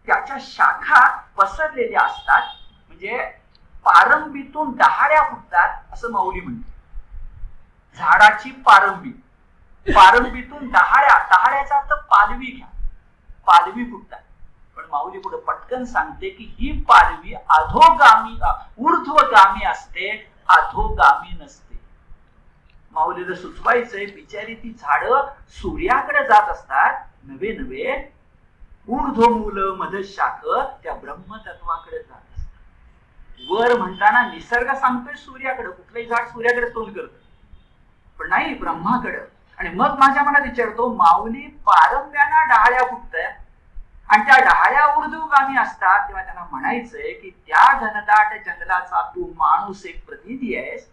त्याच्या शाखा पसरलेल्या असतात. म्हणजे पारंबीतून डहाळ्या फुटतात असं माऊली म्हणते. झाडाची पारंबी, पारंबीतून डहाळ्या, डहाळ्याचा अर्थ पालवी घ्या, पालवी फुटतात. पण माऊली पुढे पटकन सांगते की ही पालवी अधोगामी ऊर्ध्वगामी असते, अधोगामी नसते. माऊलीला सुचवायचंय बिचारी ती झाडं सूर्याकडे जात असतात, नवे नवे ऊर्ध्वमूल मधशाख त्या ब्रह्मतत्वाकडे जात असतात. वर म्हणताना निसर्ग सांगतोय सूर्याकडे, कुठलंही झाड सूर्याकडे तोंड करत, पण नाही ब्रह्माकडे. आणि मग माझ्या मनात विचारतो माऊली पारंब्याना डहाळ्या फुटताय आणि त्या डहाळ्या ऊर्ध्वगामी असतात, तेव्हा त्यांना म्हणायचंय की त्या घनदाट जंगलाचा तू माणूस एक प्रतिनिधी आहेस,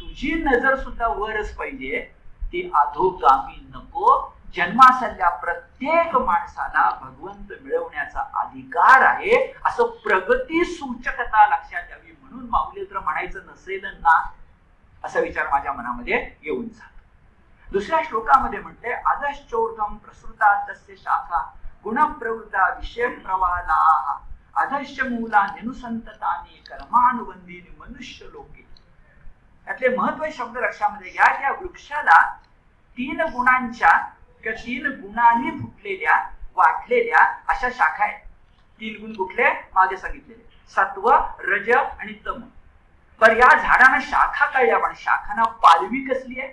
तुझी नजर सुद्धा वरच पाहिजे, ती अधोगामी नको. जन्मासल्या प्रत्येक माणसाला भगवंत मिळवण्याचा अधिकार आहे असं प्रगती सूचकता लक्षात यावी. म्हणून माऊली तर म्हणायचं नसेल ना असा विचार माझ्या मनामध्ये येऊन जातो. दुसऱ्या श्लोकामध्ये म्हटले अधश्चोर्ध्वं प्रसृता तस्य शाखा गुणप्रवृत्ता विषय प्रवाला अधश्च मूला निनुसंततानी कर्मानुबंधीनी मनुष्य लोके. यातले महत्त्वाचे शब्द लक्षामध्ये घ्या. त्या वृक्षाला 3 गुणांच्या किंवा 3 गुणांनी फुटलेल्या वाटलेल्या अशा शाखा आहेत. 3 गुण कुठले मागे सांगितलेले, सत्व, रज आणि तम. पर या झाडांना शाखा कळल्या, पण शाखांना पालवी कसली आहे?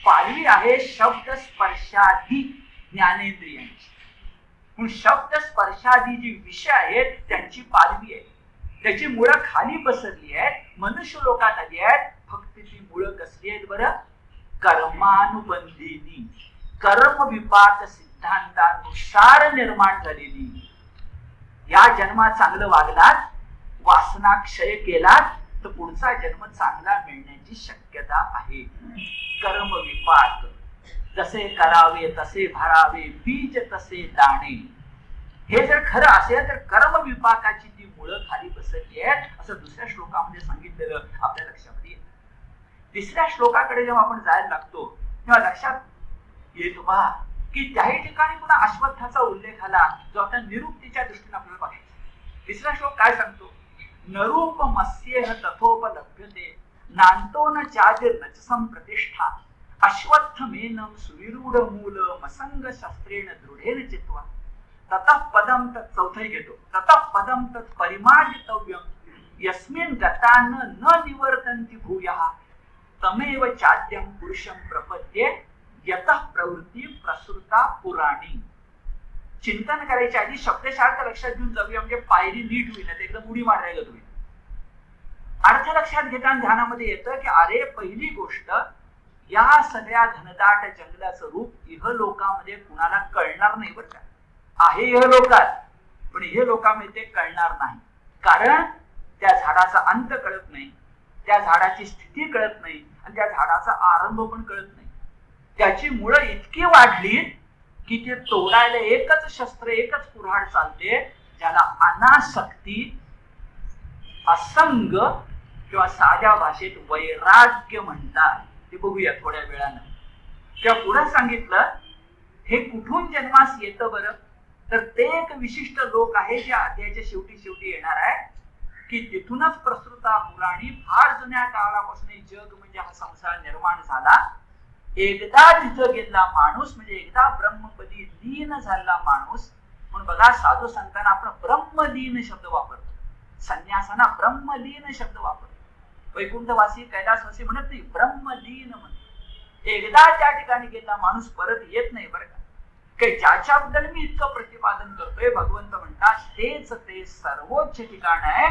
पालवी आहे शब्द स्पर्शादी ज्ञानेंद्रियांची. म्हणून शब्द स्पर्शादी जी विषय आहेत त्यांची पालवी आहे. त्याची मुळं खाली पसरली आहेत, मनुष्य लोकात आली आहेत. फक्त ती मुळं कसली आहेत बरं? कर्मानुबंधीनी, कर्म विपाक सिद्धांतानुसार निर्माण झालेली. या जन्मात चांगलं वागलात, वासना क्षय केलात तर पुढचा जन्म चांगला मिळण्याची शक्यता आहे. कर्म विपाक, जसे करावे तसे भरावे, बीज तसे दाणे. हे जर खरं असेल तर कर्म विपाकाची ती मुळं मुळं खाली बसली आहेत असं दुसऱ्या श्लोकामध्ये सांगितलेलं आपल्या लक्षामध्ये येतं. तिसऱ्या श्लोकाकडे जेव्हा आपण जायला लागतो तेव्हा लक्षात येतो पहा की त्याही ठिकाणी पुन्हा अश्वत्थाचा उल्लेख आला जो आता निरुक्तीच्या दृष्टीने आपल्याला बघायचा. तिसरा श्लोक काय सांगतो? नरूपमस्येह तथोपलभ्यते नान्तो न चादिर्न च संप्रतिष्ठा अश्वत्थमेनं सुविरूढ मूल मसंग शस्त्रेण दृढेन चित्वा ततः पदम तत् चौथाही घेतो ततः पदम तत् परिमार्जितव्यम यस्मिन् गतान न निवर्तन्ति भूयः तमेव चाद्यं पुरुषं प्रपद्ये यतः प्रवृत्ती प्रसृता पुराणी. चिंतन करायच्या आधी शब्दशार्थ लक्षात घेऊन जाऊया म्हणजे पायरी नीट होईल, एकदम उडी मारायला होईल. अर्थ लक्षात घेताना ध्यानामध्ये येतं की अरे पहिली गोष्ट या सगळ्या घनदाट जंगलाचं रूप इहलोकामध्ये कुणाला कळणार नाही बरं का. आहे इहलोकात पण इहलोकामध्ये ते कळणार नाही, कारण त्या झाडाचा अंत कळत नाही, त्या झाडाची स्थिती कळत नाही आणि त्या झाडाचा आरंभ पण कळत नाही. त्याची मुळं इतकी वाढली की ते तोडायला एकच शस्त्र एकच कुऱ्हाड चालते, ज्याला अनासक्ती असंग किंवा साध्या भाषेत वैराग्य म्हणतात. ते बघूया थोड्या वेळानं. किंवा पुढे सांगितलं हे कुठून जन्मास येतं बरं, तर ते एक विशिष्ट लोक आहे जे अध्यायाच्या शेवटी येणार आहे की तिथूनच प्रसृता पुराणी फार जुन्या काळापासून जग म्हणजे हा संसार निर्माण झाला. एकदा तिथं गेला माणूस म्हणजे एकदा ब्रह्मपदी लीन झाला माणूस. म्हणून बघा साधू संतांना आपण ब्रह्मलीन शब्द वापरतो, संन्यासांना ब्रह्मलीन शब्द वापरतो. वैकुंठवासी कैलासवासी म्हणत नाही, ब्रह्मलीन म्हणतो. एकदा त्या ठिकाणी गेला माणूस परत येत नाही बरं का. काही ज्याच्याबद्दल मी इतकं प्रतिपादन करतोय भगवंत म्हणतात तेच ते सर्वोच्च ठिकाण आहे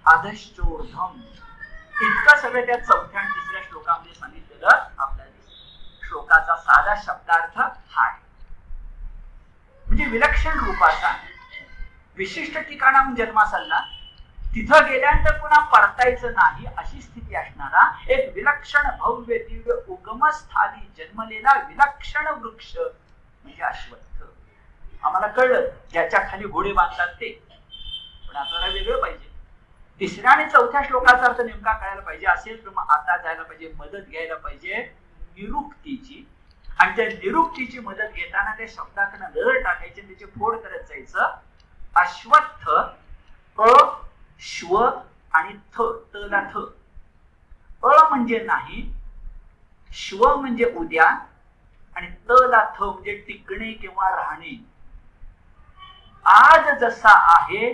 अधश्चोर्धम. इतकं सगळं त्या चौथ्या आणि तिसऱ्या श्लोकामध्ये सांगितलेलं आपल्याला श्लोकाचा साधा शब्दार्थ हा आहे. म्हणजे विलक्षण रूपाचा विशिष्ट ठिकाणाहून जन्मास आला, तिथं गेल्यानंतर पुन्हा परतायचं नाही अशी स्थिती असणारा एक विलक्षण भव्य दिव्य उगमस्थानी जन्मलेला विलक्षण वृक्ष म्हणजे अश्वत्थ. आम्हाला कळलं ज्याच्या खाली घोडे बांधतात ते, पण आपल्याला वेगळं पाहिजे. तिसऱ्या आणि चौथ्या श्लोकाचा अर्थ नेमका कळायला पाहिजे असेल तर मग आता जायला पाहिजे, मदत घ्यायला पाहिजे निरुक्तीची. आणि त्या निरुक्तीची मदत घेताना त्या शब्दाकडे नजर टाकायची, त्याची फोड करत जायचं. अश्वत्थ अ श्व आणि थ, त ला थ. अ म्हणजे नाही, श्व म्हणजे उद्या आणि त ला थ म्हणजे टिकणे किंवा राहणे. आज जसा आहे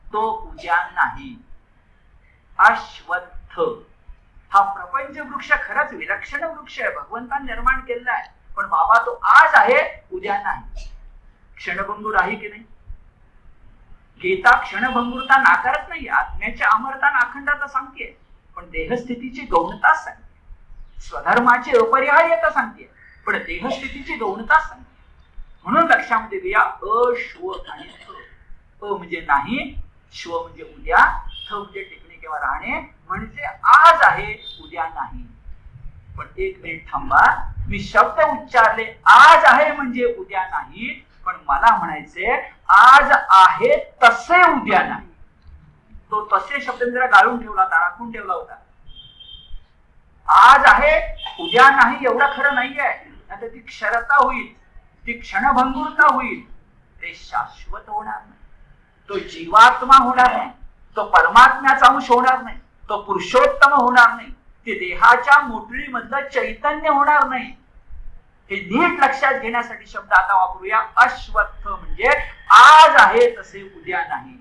तो उद्या नाही. अश्वत्थ हा प्रपंच वृक्ष खरंच विलक्षण वृक्ष आहे, भगवंताने निर्माण केलेला आहे, पण बाबा तो आज आहे उद्या नाही. क्षणभंगूर आहे की नाही? गीता क्षणभंगुरता नाकारत नाही, आत्म्याची अमरता अखंडता सांगते, पण देहस्थितीची गौणता सांगते, स्वधर्माची अपरिहार्यता सांगते, पण देहस्थितीची गौणता सांगते. म्हणून लक्षामध्ये घ्या अश्व आणि थ. अ म्हणजे नाही, श्व म्हणजे उद्या, थ म्हणजे टिकणे किंवा राहणे, म्हणजे आज आहे उद्या नाही. पण एक मिनिट थांबा, मी शब्द उच्चारले आज आहे म्हणजे उद्या नाही, पण मला म्हणायचे आज आहे तसे उद्या नाही. तो तसे शब्द जरा गाळून ठेवला होता, राखून ठेवला होता. आज आहे उद्या नाही एवढं खरं नाहीये. आता ती क्षरता होईल, ती क्षणभंगुरता होईल, ते शाश्वत होणार नाही. तो जीवात्मा होणार नाही, तो परमात्म्याचा अंश होणार नाही, तो पुरुषोत्तम होणार नाही, ते देहाच्या मोटळीमधलं चैतन्य होणार नाही. हे नीट लक्षात घेण्यासाठी शब्द आता वापरूया. अश्वत्थ म्हणजे आज आहे तसे उद्या नाही.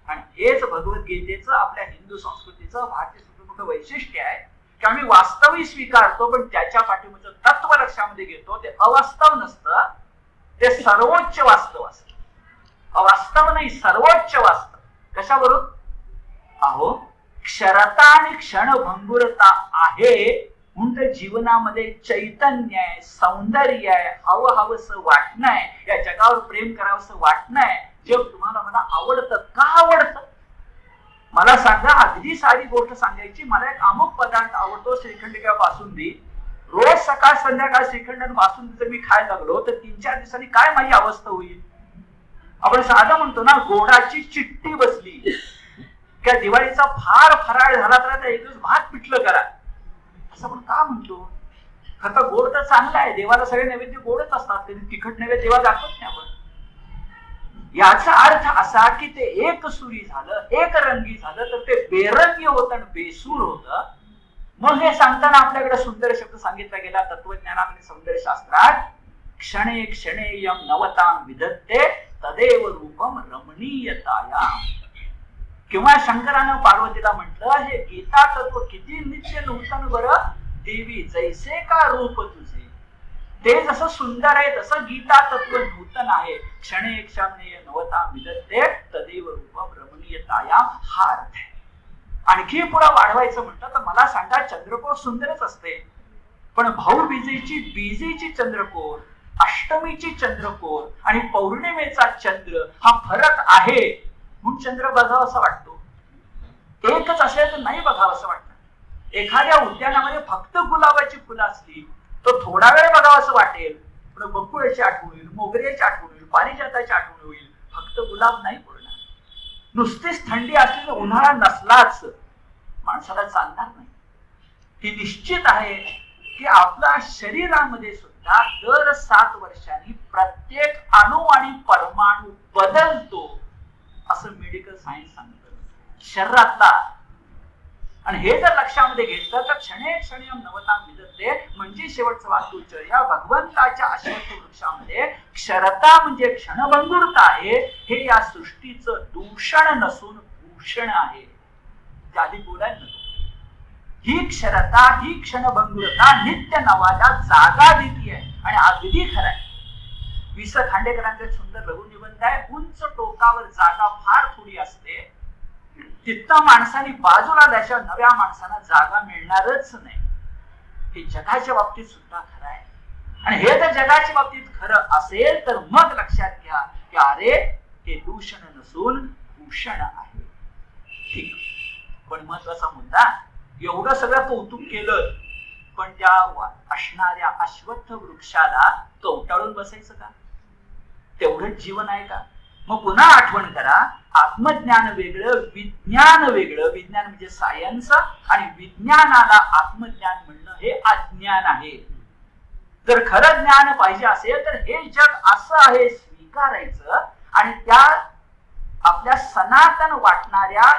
आणि हेच भगवद्गीतेचं आपल्या हिंदू संस्कृतीचं भारतीय मोठं वैशिष्ट्य आहे की आम्ही वास्तविक स्वीकारतो, पण त्याच्या पाठीमागचं तत्व लक्षामध्ये घेतो. ते अवास्तव नसतं, ते सर्वोच्च वास्तव असतं. अवास्तव नाही, सर्वोच्च वास्तव. कशावरून? अहो क्षरता आणि क्षणभंगुरता आहे म्हणून तर जीवनामध्ये चैतन्य आहे, सौंदर्य आहे, हवं हवंसं वाटणं आहे, या जगावर प्रेम करावंसं वाटणं आहे. जग तुम्हाला मला आवडतं. का आवडतं मला सांगा. अगदी साधी गोष्ट सांगायची, मला एक अमुक पदार्थ आवडतो, श्रीखंड किंवा बासुंदी. रोज सकाळ संध्याकाळ श्रीखंड आणि बासुंदी जर मी खायला लागलो तर 3-4 दिवसांनी काय माझी अवस्था होईल? आपण साधं म्हणतो ना, गोडाची चिठ्ठी बसली किंवा दिवाळीचा फार फराळ झाला तर एक दिवस भात पिठलं करा, असं आपण का म्हणतो? खरं तर गोड तर चांगला आहे, देवाला सगळे नैवेद्य गोडच असतात, कधी तिखट नैवेद्य देवा दाखवत नाही आपण. याचा अर्थ असा की ते एक सुरी झालं, एक रंगी झालं तर ते बेरंगी होतं आणि बेसूर होतं. मग हे सांगताना आपल्याकडे सुंदर शब्द सांगितला गेला तत्वज्ञानात आणि सौंदर्यशास्त्रात, क्षणे क्षणेयम नवतां विधत्ते तदेव रूपम रमणीयताया. किंवा शंकरानं पार्वतीला म्हटलं, हे गीता तत्व किती नित्य नूतन बरं देवी, जैसे का रूप तुझे. ते जसं सुंदर आहे तसं गीता तत्व नूतन आहे. क्षणे क्षणे नवतां विधत्ते तदेव रूपम रमणीयताया, हा अर्थ आहे. आणखी पुढे वाढवायचं म्हटलं तर मला सांगा, चंद्रकोर सुंदरच असते, पण भाऊबीजेची बीजेची चंद्रकोर, अष्टमीची चंद्रकोर आणि पौर्णिमेचा चंद्र हा फरक आहे म्हणून चंद्र बघावं असं वाटतो. एकच असेल तर नाही बघावं असं वाटतं. एखाद्या उद्यानामध्ये फक्त गुलाबाची फुलं असली तर थोडा वेळ बघावं असं वाटेल, पण बकुळाची आठवण होईल, मोगऱ्याची आठवण होईल, पारिजाताची आठवण होईल, फक्त गुलाब नाही बोलणार. नुसतीच थंडी असली तर उन्हाळा नसलाच माणसाला चालणार नाही. हे निश्चित आहे की आपल्या शरीरामध्ये सुद्धा दर 7 वर्षांनी प्रत्येक अणु आणि परमाणू बदलतो असं मेडिकल सायन्स सांगतं शरीरातला. आणि हे जर लक्षामध्ये घेतलं तर क्षणे क्षणेयम नवतां विधत्ते म्हणजे शेवटचं वाक्य, या भगवंताच्या अश्वत्थ वृक्षामध्ये क्षरता म्हणजे क्षणभंगुरता आहे. हे या सृष्टीचं दूषण नसून भूषण आहे. आधी बोलायला नको. ही क्षरता, ही क्षणभंगुरता नित्य नवाला जागा देती आहे. आणि अगदी खरं आहे, वि स खांडेकरांचा सुंदर लघुनिबंध आहे, उंच टोकावर जागा फार थोडी असते, तिथं माणसाने बाजूला द्यायच्या नव्या माणसांना जागा मिळणारच नाही. हे जगाच्या बाबतीत सुद्धा खरं आहे. आणि हे जर जगाच्या बाबतीत खरं असेल तर मग लक्षात घ्या की अरे हे दूषण नसून भूषण आहे. ठीक, पण महत्वाचा मुद्दा, एवढं सगळं कौतुक केलं पण त्या असणाऱ्या अश्वत्थ वृक्षाला कवटाळून बसायचं का? तेवढंच जीवन आहे का? मग पुन्हा आठवण करा, आत्मज्ञान वेगळं, विज्ञान वेगळं. विज्ञान म्हणजे सायन्स, आणि विज्ञानाला आत्मज्ञान म्हणणं हे अज्ञान आहे. जर खरं ज्ञान पाहिजे असेल तर हे जग असं आहे स्वीकारायचं आणि त्या आपल्या सनातन वाटणाऱ्या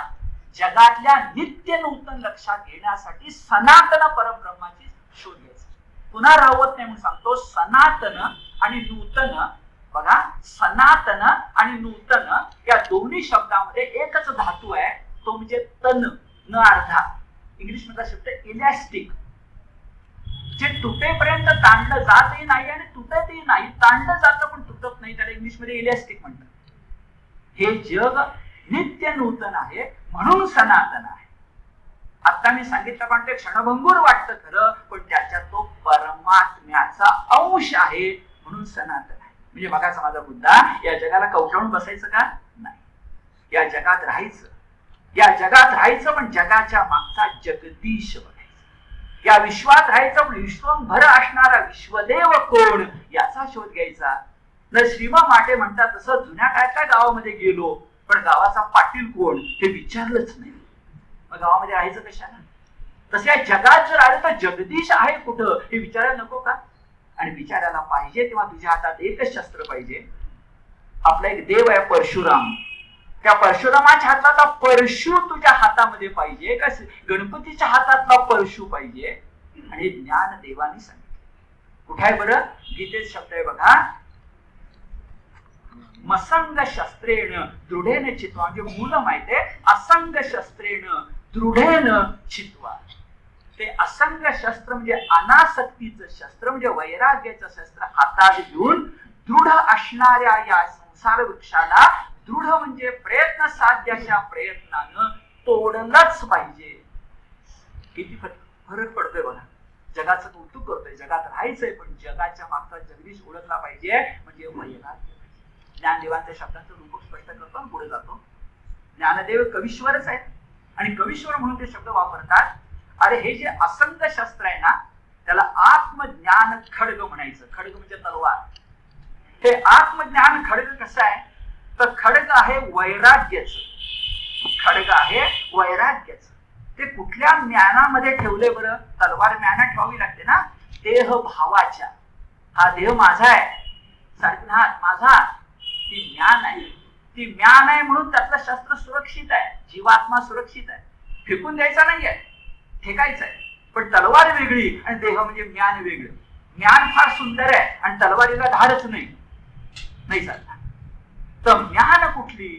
जगातल्या नित्य नूतन लक्षात घेण्यासाठी सनातन परब्रह्माची शोध घ्यायचा. पुन्हा राहवत नाही म्हणून सांगतो, सनातन आणि नूतन. बघा, सनातन आणि नूतन या दोन्ही शब्दामध्ये एकच धातू आहे, तो म्हणजे तन, न अर्धा. इंग्लिश मधला शब्द इलॅस्टिक, जे तुटेपर्यंत ताणलं जातही नाही आणि तुटतही नाही. ताणलं जातं पण तुटत नाही, त्याला इंग्लिश मध्ये इलॅस्टिक म्हणतात. हे जग नित्य नूतन आहे म्हणून सनातन आहे. आता मी सांगितलं पण ते क्षणभंगूर वाटतं खरं, पण त्याच्यात तो परमात्म्याचा अंश आहे म्हणून सनातन आहे. म्हणजे बघायचा माझा मुद्दा, या जगाला कवटाळून बसायचं का? नाही. या जगात राहायचं, या जगात राहायचं, पण जगाच्या मागचा जगदीश बघायचा. या विश्वात राहायचं, पण विश्वभर असणारा विश्वदेव कोण याचा शोध घ्यायचा. न श्रीमा माटे म्हणतात तसं जुन्या काळातल्या गावामध्ये गेलो पण गावाचा पाटील कोण हे विचारलंच नाही. मग गावामध्ये राहायचं कशाला? तसं या जगात जर आलं तर जगदीश आहे कुठं हे विचारायला नको का? आणि विचारायला पाहिजे तेव्हा तुझ्या हातात एकच शस्त्र पाहिजे. आपला एक देव आहे परशुराम, त्या परशुरामाच्या हातातला परशु तुझ्या हातामध्ये पाहिजे का गणपतीच्या हातातला परशु पाहिजे? आणि ज्ञान देवाने सांगितलं. कुठे आहे बरं? गीतेत शब्द आहे बघा, मसंग शस्त्रेण दृढेन चित्वा. म्हणजे मूल माहिती आहे, असंग शस्त्रेण दृढेन चित्वा. ते असंग शस्त्र म्हणजे अनासक्तीचं शस्त्र, म्हणजे वैराग्याचं शस्त्र हातात घेऊन दृढ असणाऱ्या या संसार वृक्षाला, दृढ म्हणजे प्रयत्न साध्याच्या प्रयत्नानं तोडलंच पाहिजे. किती फरक पडतोय बघा. जगाचं कौतुक करतोय, जगात राहायचंय, पण जगाच्या मागचा जगदीश ओळखला पाहिजे, म्हणजे वैराग्य. ज्ञानदेवांच्या शब्दांचं रूप स्पष्ट करतो आणि पुढे जातो. ज्ञानदेव कवीश्वरच आहेत आणि कवीश्वर म्हणून ते शब्द वापरतात. अरे हे जे असंग शस्त्र आहे ना, त्याला आत्मज्ञान खड्ग म्हणायचं. खड्ग म्हणजे तलवार. हे आत्मज्ञान खड्ग कसं आहे? तर खड्ग आहे वैराग्याचं, खड्ग आहे वैराग्याचं. ते कुठल्या ज्ञानामध्ये ठेवले बरं? तलवार ज्ञानात ठेवावी लागते ना, देह भावाच्या. हा देह माझा आहे, सारखनाथ माझा, ती ज्ञान आहे, ती ज्ञान आहे म्हणून त्यातलं शस्त्र सुरक्षित आहे, जीवात्मा सुरक्षित आहे, फेकून द्यायचा नाहीये, ठेकायचं आहे. पण तलवार वेगळी आणि देह म्हणजे ज्ञान वेगळं. ज्ञान फार सुंदर आहे आणि तलवारीला धारच नाही चालणार. तर ज्ञान कुठली,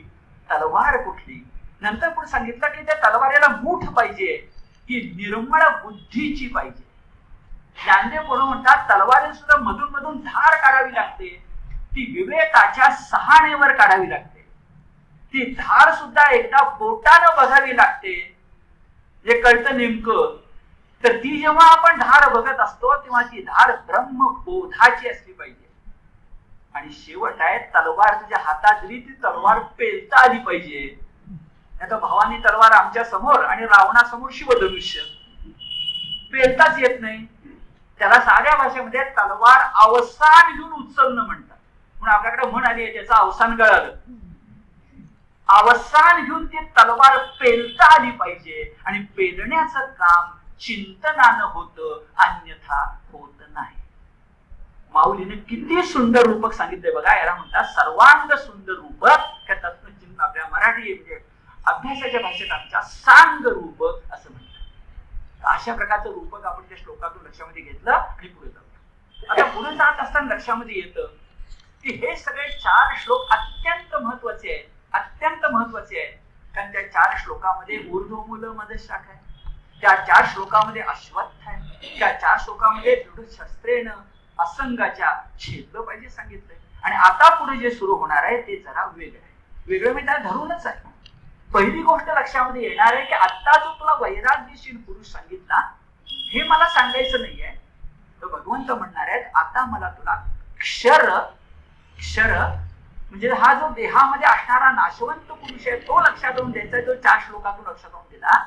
तलवार कुठली? नंतर पण सांगितलं की त्या तलवारीला मूठ पाहिजे, की निर्मळ बुद्धीची पाहिजे. ज्ञानदेव कोण म्हणतात तलवारीला सुद्धा मधून मधून धार काढावी लागते, ती विवेकाच्या सहाणेवर काढावी लागते. ती धार सुद्धा एकदा बोटानं बघावी लागते, जे कळतं नेमकं. तर ती जेव्हा आपण धार बघत असतो तेव्हा ती धार ब्रह्मबोधाची असली पाहिजे. आणि शेवट आहे, तलवार तुझ्या हातात दिली ती तलवार पेलता आली पाहिजे. आता भवानी तलवार आमच्या समोर आणि रावणासमोर शिवधनुष्य पेलताच येत नाही. त्याला साध्या भाषेमध्ये तलवार अवसान घेऊन उचलणं म्हणतात. म्हणून आपल्याकडे म्हण आली आहे, त्याचं अवसान गळालं. अवसान घेऊन ती तलवार पेलता आली पाहिजे आणि पेलण्याचं काम चिंतनानं होतं, अन्यथा होत नाही. माऊलीने किती सुंदर रूपक सांगितलंय बघा. याला म्हणतात सर्वांग सुंदर रूपक. त्या तत्वचिंतन आपल्या मराठी म्हणजे अभ्यासाच्या भाषेत आमच्या सांग रूपक असं म्हणतात. अशा प्रकारचं रूपक आपण त्या श्लोकातून लक्षामध्ये घेतलं आणि पुढे जातो. आता पुढे जात असताना लक्षामध्ये येतं की हे सगळे 4 श्लोक अत्यंत महत्वाचे आहेत, अत्यंत महत्वाचे आहेत. कारण त्या 4 श्लोकामध्ये ऊर्ध्वमूल मध्ये शाखा आहे, त्या 4 श्लोकामध्ये अश्वत्थ आहे, त्या 4 श्लोकामध्ये दृढ शस्त्रेनं असंगाच्या छेदलं पाहिजे सांगितलंय. आणि आता पुढे जे सुरू होणार आहे ते जरा वेगळं आहे. वेगळं मी त्याला धरूनच आहे. पहिली गोष्ट लक्षामध्ये येणार आहे की आता जो तुला वैराग्यशील पुरुष सांगितला हे मला सांगायचं नाहीये. तर भगवंत म्हणणार आहेत आता मला तुला क्षर म्हणजे हा जो देहामध्ये असणारा नाशवंत पुरुष आहे तो लक्षात येऊन द्यायचा, जो 4 श्लोकातून लक्षात येऊन दिला.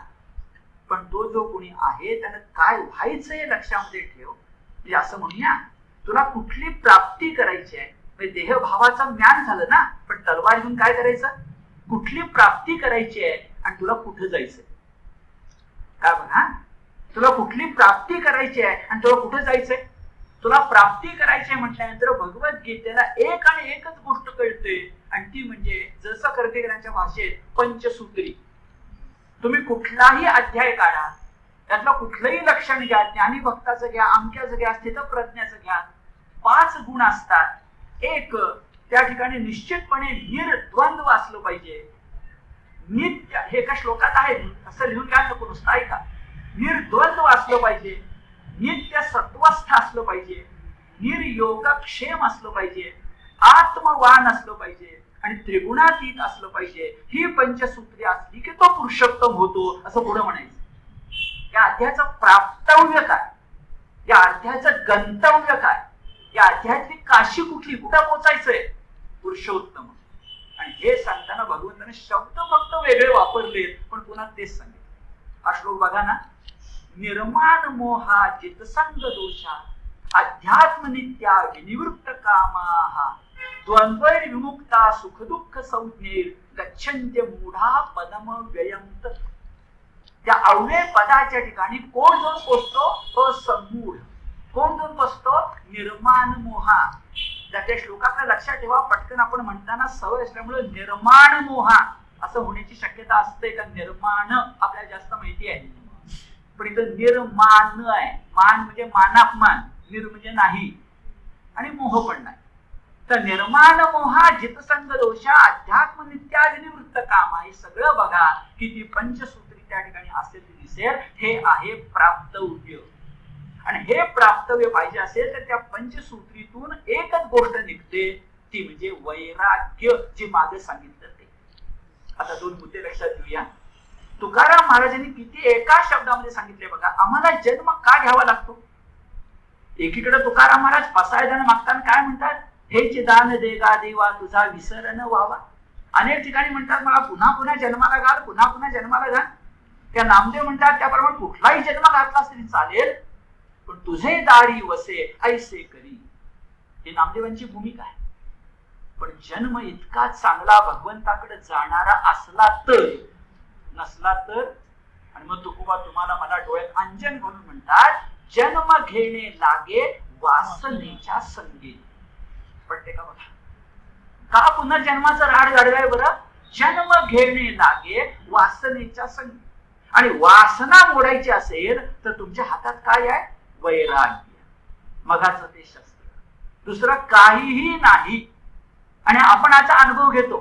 पण तो जो कोणी आहे त्यानं काय व्हायचं हे लक्षामध्ये ठेव. म्हणजे असं म्हणूया, तुला कुठली प्राप्ती करायची आहे, म्हणजे देहभावाचं ज्ञान झालं ना, पण तलवार घेऊन काय करायचं, कुठली प्राप्ती करायची आहे आणि तुला कुठं जायचंय. काय बघा, तुला कुठली प्राप्ती करायची आहे आणि तुला कुठं जायचंय. तुला प्राप्ती करायची आहे म्हटल्यानंतर भगवद्गीतेला एक आणि एकच गोष्ट कळते आणि ती म्हणजे जसं कर्तेकरांच्या भाषेत पंचसूत्री. तुम्ही कुठलाही अध्याय काढा, त्यातलं कुठलंही लक्षण घ्या, ज्ञानी भक्ताचं घ्या, अमक्याचं घ्या, स्थितप्रज्ञाचं घ्या, 5 गुण असतात. एक, त्या ठिकाणी निश्चितपणे निर्द्वंद्व असलं पाहिजे. नित्य हे एका श्लोकात आहे, असं लिहून घ्या नको, नुसतं ऐका. निर्द्वंद्व असलं पाहिजे, नित्य सत्वस्थ असलं पाहिजे, निर्योगक्षेम असलं पाहिजे, आत्मवान असलं पाहिजे आणि त्रिगुणातीत असलं पाहिजे. ही पंचसूत्री असली की तो पुरुषोत्तम होतो असं पुढे म्हणायचं. या अध्यायाचं प्राप्तव्य काय, या अध्यायाचं गंतव्य काय, या अध्यायातली काशी कुठली, कुठं पोचायचंय, पुरुषोत्तम. आणि हे सांगताना भगवंताने शब्द फक्त वेगळे वापरले पण पुन्हा तेच सांगितले. हा श्लोक बघा ना, निर्माण मोहा चितसंग दोषा अध्यात्म नित्या विनिवृत्त कामाहा द्वंद्वैर विमुक्ता सुख दुःख संज्ञेर गच्छन्त्य मूढा पदम व्ययंत. त्या अव्यय पदाच्या ठिकाणी कोण जाऊन पोचतो, असमूढ. कोण जाऊन पोचतो, निर्माण मोहा. त्या श्लोकाकडे लक्षात ठेवा, पटकन आपण म्हणताना सवय असल्यामुळे निर्माण मोहा असं होण्याची शक्यता असते का. निर्माण आपल्याला जास्त माहिती आहे, पण इथं निर्माण आहे. मान म्हणजे मानापमान, निर म्हणजे नाही आणि मोह पण नाही. तर निर्माण मोहा जितसंग दोषा अध्यात्म नित्या विनिवृत्त कामा, हे सगळं बघा किती पंचसूत्री त्या ठिकाणी असेल दिसेल. हे आहे प्राप्तव्य. आणि हे प्राप्तव्य पाहिजे असेल तर त्या पंचसूत्रीतून एकच गोष्ट निघते, ती म्हणजे वैराग्य, जे मागे सांगितलं ते. आता 2 मुद्दे लक्षात घेऊया. तुकाराम महाराजांनी किती एका शब्दामध्ये सांगितले बघा. आम्हाला जन्म का घ्यावा लागतो. एकीकडे तुकाराम महाराज फसायला मागताना काय म्हणतात, हे चिदान देगा देवा तुझा विसर न व्हावा. अनेक ठिकाणी म्हणतात मला पुन्हा पुन्हा जन्माला घाल, पुन्हा पुन्हा जन्माला घाल. त्या नामदेव म्हणतात त्याप्रमाणे कुठलाही जन्म घातलास तरी चालेल, पण तुझे दारी वसे ऐसे करी. ही नामदेवांची भूमिका आहे. पण जन्म इतका चांगला भगवंताकडे जाणारा असला तर, नसला तर. आणि मग तुकोबा तुम्हाला मला डोळ्यात अंजन म्हणून म्हणतात, जन्म घेणे लागे वासनेच्या संगी. पडते का बघा, का पुनर्जन्माचं राड गाडवाय बरं? जन्म घेणे लागे वासनेच्या संगी. आणि वासना मोडायची असेल तर तुमच्या हातात काय आहे? वैराग्य. मगाच ते शस्त्र, दुसरं काहीही नाही. आणि आपण याचा अनुभव घेतो.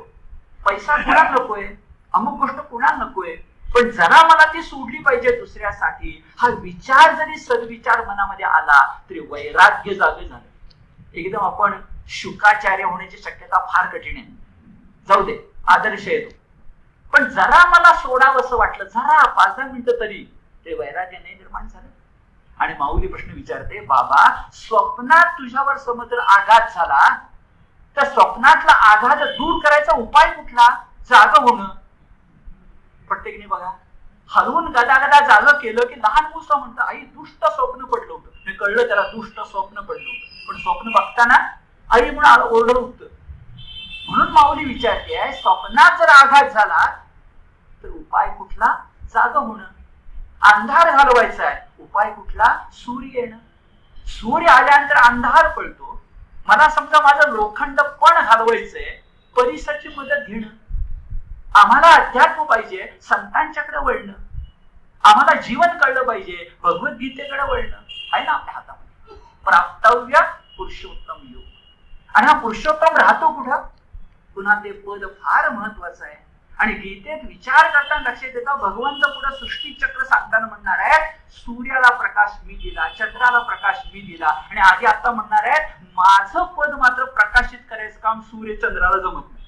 पैसा कुणाला नकोय, अमुक गोष्ट कुणाला नकोय, पण जरा मला ती सोडली पाहिजे दुसऱ्यासाठी, हा विचार जरी सद्विचार मनामध्ये आला तरी वैराग्य जागे झालं. एकदम आपण शुकाचार्य होण्याची शक्यता फार कठीण आहे. जाऊ दे, आदर्श येतो. पण जरा मला सोडावं असं वाटलं, जरा 5-10 मिनिटं तरी, ते वैराग्य नाही निर्माण झालं. आणि माऊली प्रश्न विचारते, बाबा स्वप्नात तुझ्यावर समज आघात झाला, तर स्वप्नातला आघात दूर करायचा उपाय कुठला? जाग होणं. प्रत्येकाने बघा, हलवून गदागदा जाग केलं की लहान मुलं म्हणतं, आई दुष्ट स्वप्न पडलं होतं. मी कळलं त्याला दुष्ट स्वप्न पडलं होतं, पण स्वप्न बघताना आई म्हणून ओरडत होतं. म्हणून माऊली विचारते आहे, स्वप्नात जर आघात झाला तर उपाय कुठला? जाग होणं. अंधार घालवायचा आहे, उपाय कुठला? सूर्य येणं. सूर्य आल्यानंतर अंधार पडतो. मला समजा माझं लोखंड पण घालवायचंय, परिसराची मदत घेणं. आम्हाला अध्यात्म पाहिजे, संतांच्याकडे वळणं. आम्हाला जीवन कळलं पाहिजे, भगवद्गीतेकडे वळणं. आहे ना आपल्या हातामध्ये. प्राप्तव्य पुरुषोत्तम योग. आणि हा पुरुषोत्तम राहतो कुठं? पुन्हा ते पद फार महत्वाचं आहे. आणि गीतेत विचार करताना लक्षात येतं, भगवंत पुढे सृष्टी चक्र सांगताना म्हणणार आहे, सूर्याला प्रकाश मी दिला, चंद्राला प्रकाश मी दिला. आणि आधी आता म्हणणार आहे, माझं पद मात्र प्रकाशित करायचं काम सूर्य चंद्राला जमत नाही.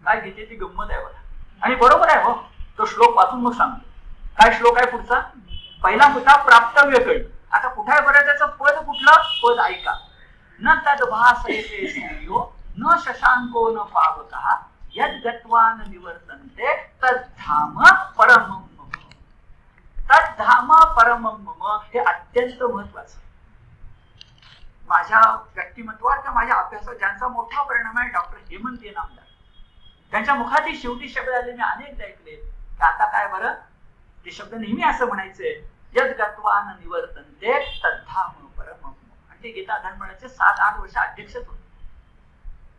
काय गीतेची गंमत आहे बघा. आणि बरोबर आहे हो, तो श्लोक वाचून मग सांगतो. काय श्लोक आहे पुढचा? पहिला होता प्राप्तव्य कळ. आता कुठे आहे बरं त्याचं पद? कुठलं पद? ऐका. न तद्भासयते सूर्यो न शशांको न पावकः यद् गत्वा न निवर्तन्ते तद्धाम परमं मम. तद्धाम परमं मम हे अत्यंत महत्वाचं. माझ्या व्यक्तिमत्वावर किंवा माझ्या अभ्यासावर ज्यांचा मोठा परिणाम आहे, डॉक्टर हेमंत नामदार. त्यांच्या मुखातील शेवटी शब्द आले मी अनेकदा ऐकले. आता काय बरं, ते शब्द नेहमी असं म्हणायचे, यद् गत्वा न निवर्तन्ते तद्धाम परमं मम. आणि ते गीता धर्मळाचे 7-8 वर्ष अध्यक्षच होते.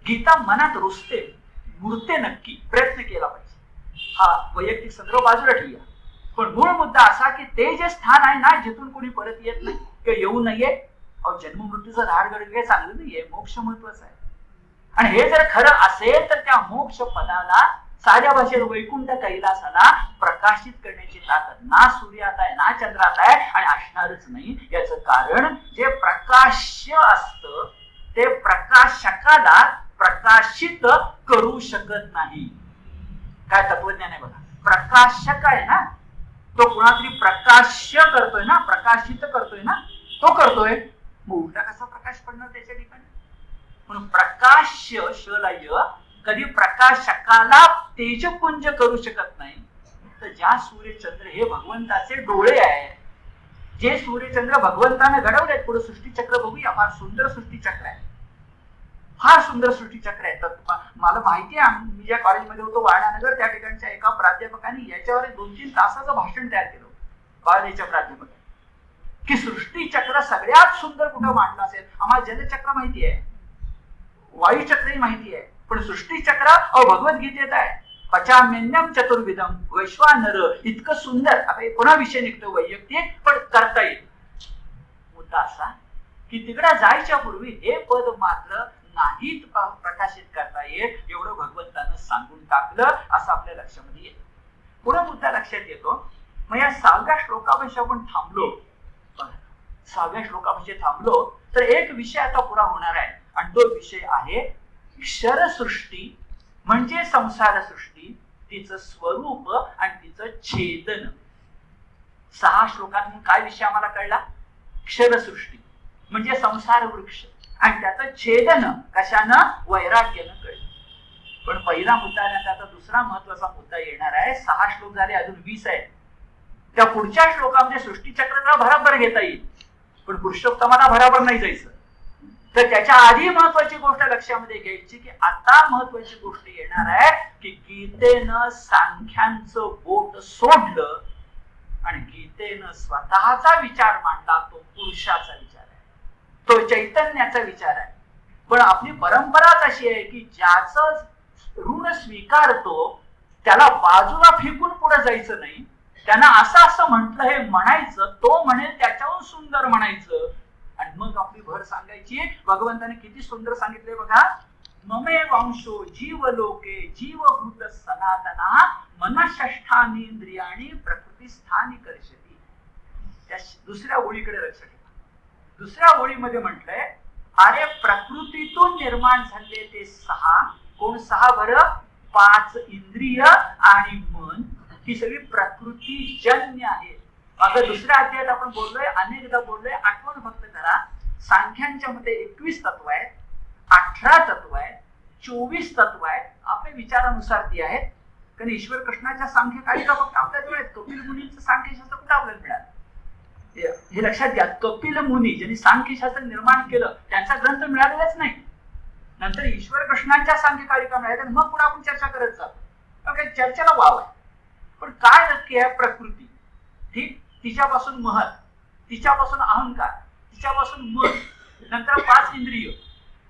गीता मनात रुजते, मुरते नक्की. प्रयत्न केला पाहिजे. हा वैयक्तिक संदर्भ बाजूला ठेवूया, पण मूळ मुद्दा असा की ते जे स्थान आहे ना, जिथून कोणी परत येत नाही किंवा येऊ नये. अहो, जन्म मृत्यूचं राडगड काही चांगलं नाहीये, मोक्ष महत्वाचा आहे. आणि हे जर खरं असेल तर त्या मोक्ष पदाला, साध्या भाषेत वैकुंठ कैलासाला प्रकाशित करण्याची ताकद ना सूर्यात आहे ना चंद्रात आहे, आणि असणारच नाही. याचं कारण जे प्रकाश्य असतं ते प्रकाशकाला प्रकाशित करू शकत नाही. काय तत्वज्ञान आहे बघा. प्रकाशक आहे ना, तो कुणातरी प्रकाश्य करतोय ना, प्रकाशित करतोय ना, तो करतोय. मग उलटा कसा प्रकाश पडणार त्याच्या ठिकाणी? म्हणून प्रकाश्य शलय कधी प्रकाशकाला तेजपुंज करू शकत नाही. तर ज्या सूर्यचंद्र हे भगवंताचे डोळे आहेत, जे सूर्यचंद्र भगवंताने घडवलेत. पुढे सृष्टीचक्र बघूया, फार सुंदर सृष्टीचक्र आहे, फार सुंदर सृष्टीचक्र आहे. तर मला माहिती आहे, मी ज्या कॉलेजमध्ये होतो वारणानगर, त्या ठिकाणच्या एका प्राध्यापकांनी याच्यावर 2-3 तासाचं भाषण तयार केलं कॉलेजच्या प्राध्यापकांनी, की सृष्टीचक्र सगळ्यात सुंदर कुठं मांडलं असेल. आम्हाला जलचक्र माहिती आहे, वायुचक्रही माहिती आहे, पण सृष्टीचक्र भगवद्गीतेत आहे. पचाम्यन्यम चतुर्विधम वैश्वानर. इतकं सुंदर. आता पुन्हा विषय निघतो वैयक्तिक, पण करता येईल. मुद्दा असा की तिकडे जायच्या पूर्वी हे पद मात्र नाहीत प्रकाशित करता येत, एवढं भगवंतानं सांगून टाकलं, असं आपल्या लक्षामध्ये येतं. पुढे मुद्दा लक्षात येतो. मग या 6व्या श्लोकापाशी आपण थांबलो. 6व्या श्लोकापाशी थांबलो तर एक विषय आता पुरा होणार आहे, आणि तो विषय आहे क्षरसृष्टी म्हणजे संसार सृष्टी, तिचं स्वरूप आणि तिचं छेदन. 6 श्लोकात काय विषय आम्हाला कळला? क्षरसृष्टी म्हणजे संसार वृक्ष, आणि त्याचं छेदन कशानं? वैराग्यानं कळलं. पण पहिला मुद्दा नंतर आता दुसरा महत्वाचा मुद्दा येणार आहे. 6 श्लोक झाले, अजून 20 आहेत. त्या पुढच्या श्लोकामध्ये सृष्टीचक्राला भराभर घेता येईल, पण पुरुषोत्तमाला भराभर नाही जायचं. तर त्याच्या आधी महत्वाची गोष्ट लक्षामध्ये घ्यायची की आता महत्वाची गोष्ट येणार आहे की गीतेनं सांख्यांचं बोट सोडलं आणि गीतेनं स्वतःचा विचार मांडला. तो पुरुषाचा विचार आहे, तो चैतन्याचा विचार आहे. पण आपली परंपराच अशी आहे की ज्याचं ऋण स्वीकारतो त्याला बाजूला फेकून पुढे जायचं नाही. त्यांना असं म्हटलं हे म्हणायचं, तो म्हणेल त्याच्याहून सुंदर म्हणायचं आणि मग आपली भर सांगायची. भगवंताने किती सुंदर सांगितले बघा. ममे वंशो जीवलोके जीवभूत सनातना मनःष्ठानींद्रियाणी प्रकृतिस्थानी कर्षती. त्या दुसऱ्या ओळीकडे लक्ष ठेवा. दुसऱ्या ओळीमध्ये म्हटलंय अरे प्रकृतीतून निर्माण झाले ते सहा. कोण सहा बरं? 5 इंद्रिय आणि मन. ही सगळी प्रकृतीजन्य आहे. आता दुसऱ्या अध्यायात आपण बोललोय, अनेकदा बोललोय, आठवण फक्त करा. सांख्यांच्या मध्ये 21 तत्व आहेत, 18 तत्व आहेत, 24 तत्व आहेत. आपल्या विचारानुसार ती आहेत. कारण ईश्वर कृष्णाच्या सांख्य काही का फक्त आपल्याजवळ आहेत. कपिल मुनींचं सांख्यशास्त्र कुठं आपल्याला मिळालं हे लक्षात घ्या. कपिल मुनी ज्यांनी सांख्यशास्त्र निर्माण केलं त्यांचा ग्रंथ मिळालेलाच नाही. नंतर ईश्वर कृष्णांच्या सांख्य कारिका मिळाल्या आणि मग पुढे आपण चर्चा करत जातो. काही चर्चेला वाव आहे. पण काय नक्की आहे? प्रकृती. ठीक, तिच्यापासून महत, तिच्यापासून अहंकार, तिच्यापासून मन, नंतर 5 इंद्रिय,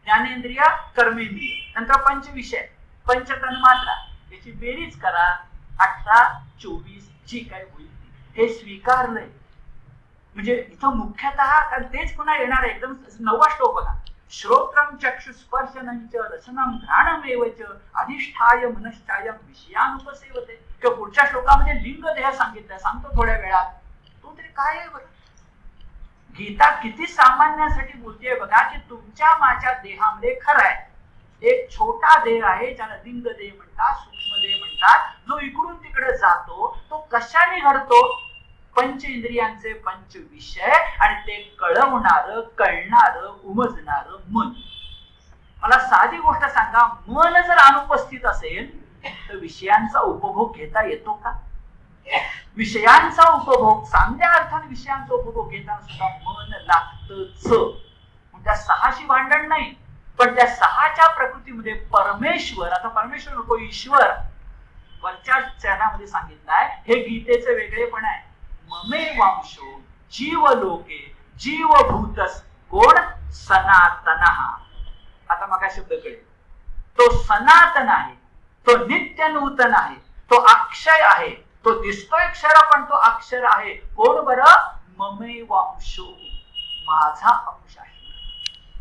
ज्ञानेंद्रिय, कर्मेंद्रिय, नंतर 5 विषय, 5 तन्मात्रा. याची बेरीज करा. 18, 24 जी काय होईल हे स्वीकारलंय. म्हणजे इथं मुख्यतः तेच पुन्हा येणार आहे. एकदम 9वा श्लोक बघा. श्रोत्रम चक्षुस्पर्शनंच रसनम घ्राणमेवच अधिष्ठाय मनश्चायम विषयानुपसेवते. किंवा पुढच्या श्लोकामध्ये लिंग देह सांगितलं, सांगतो थोड्या वेळात. तो तरी काय आहे बरं? गीता किती सामान्यासाठी बोलतेय बघा की तुमच्या माझ्या देहामध्ये खरं आहे एक छोटा देह आहे ज्याला लिंग देह म्हणतात, सूक्ष्म देह म्हणतात, जो इकडून तिकडे जातो. तो कशाने घडतो? 5 इंद्रियांचे 5 विषय आणि ते कळवणारं, कळणारं, उमजणारं मन. मला साधी गोष्ट सांगा, मन जर अनुपस्थित असेल तर विषयांचा उपभोग घेता येतो का? विषयांचा उपभोग, चांगल्या अर्थाने विषयांचा उपभोग घेताना सुद्धा मन लागतच. त्या 6शी भांडण नाही, पण त्या 6च्या प्रकृतीमध्ये परमेश्वर, आता परमेश्वर नको, ईश्वर वरच्या चरणामध्ये सांगितलाय. हे गीतेचं वेगळेपण आहे. ममे वांशो जीवलोके जीवभूतस. कोण? सनातनः. आता मग शब्द कळेल. तो सनातन आहे, तो नित्य नूतन आहे, तो अक्षय आहे. तो दिसतोय क्षर पण तो अक्षर आहे. कोण बरं? ममे वांशो, माझा अंश आहे.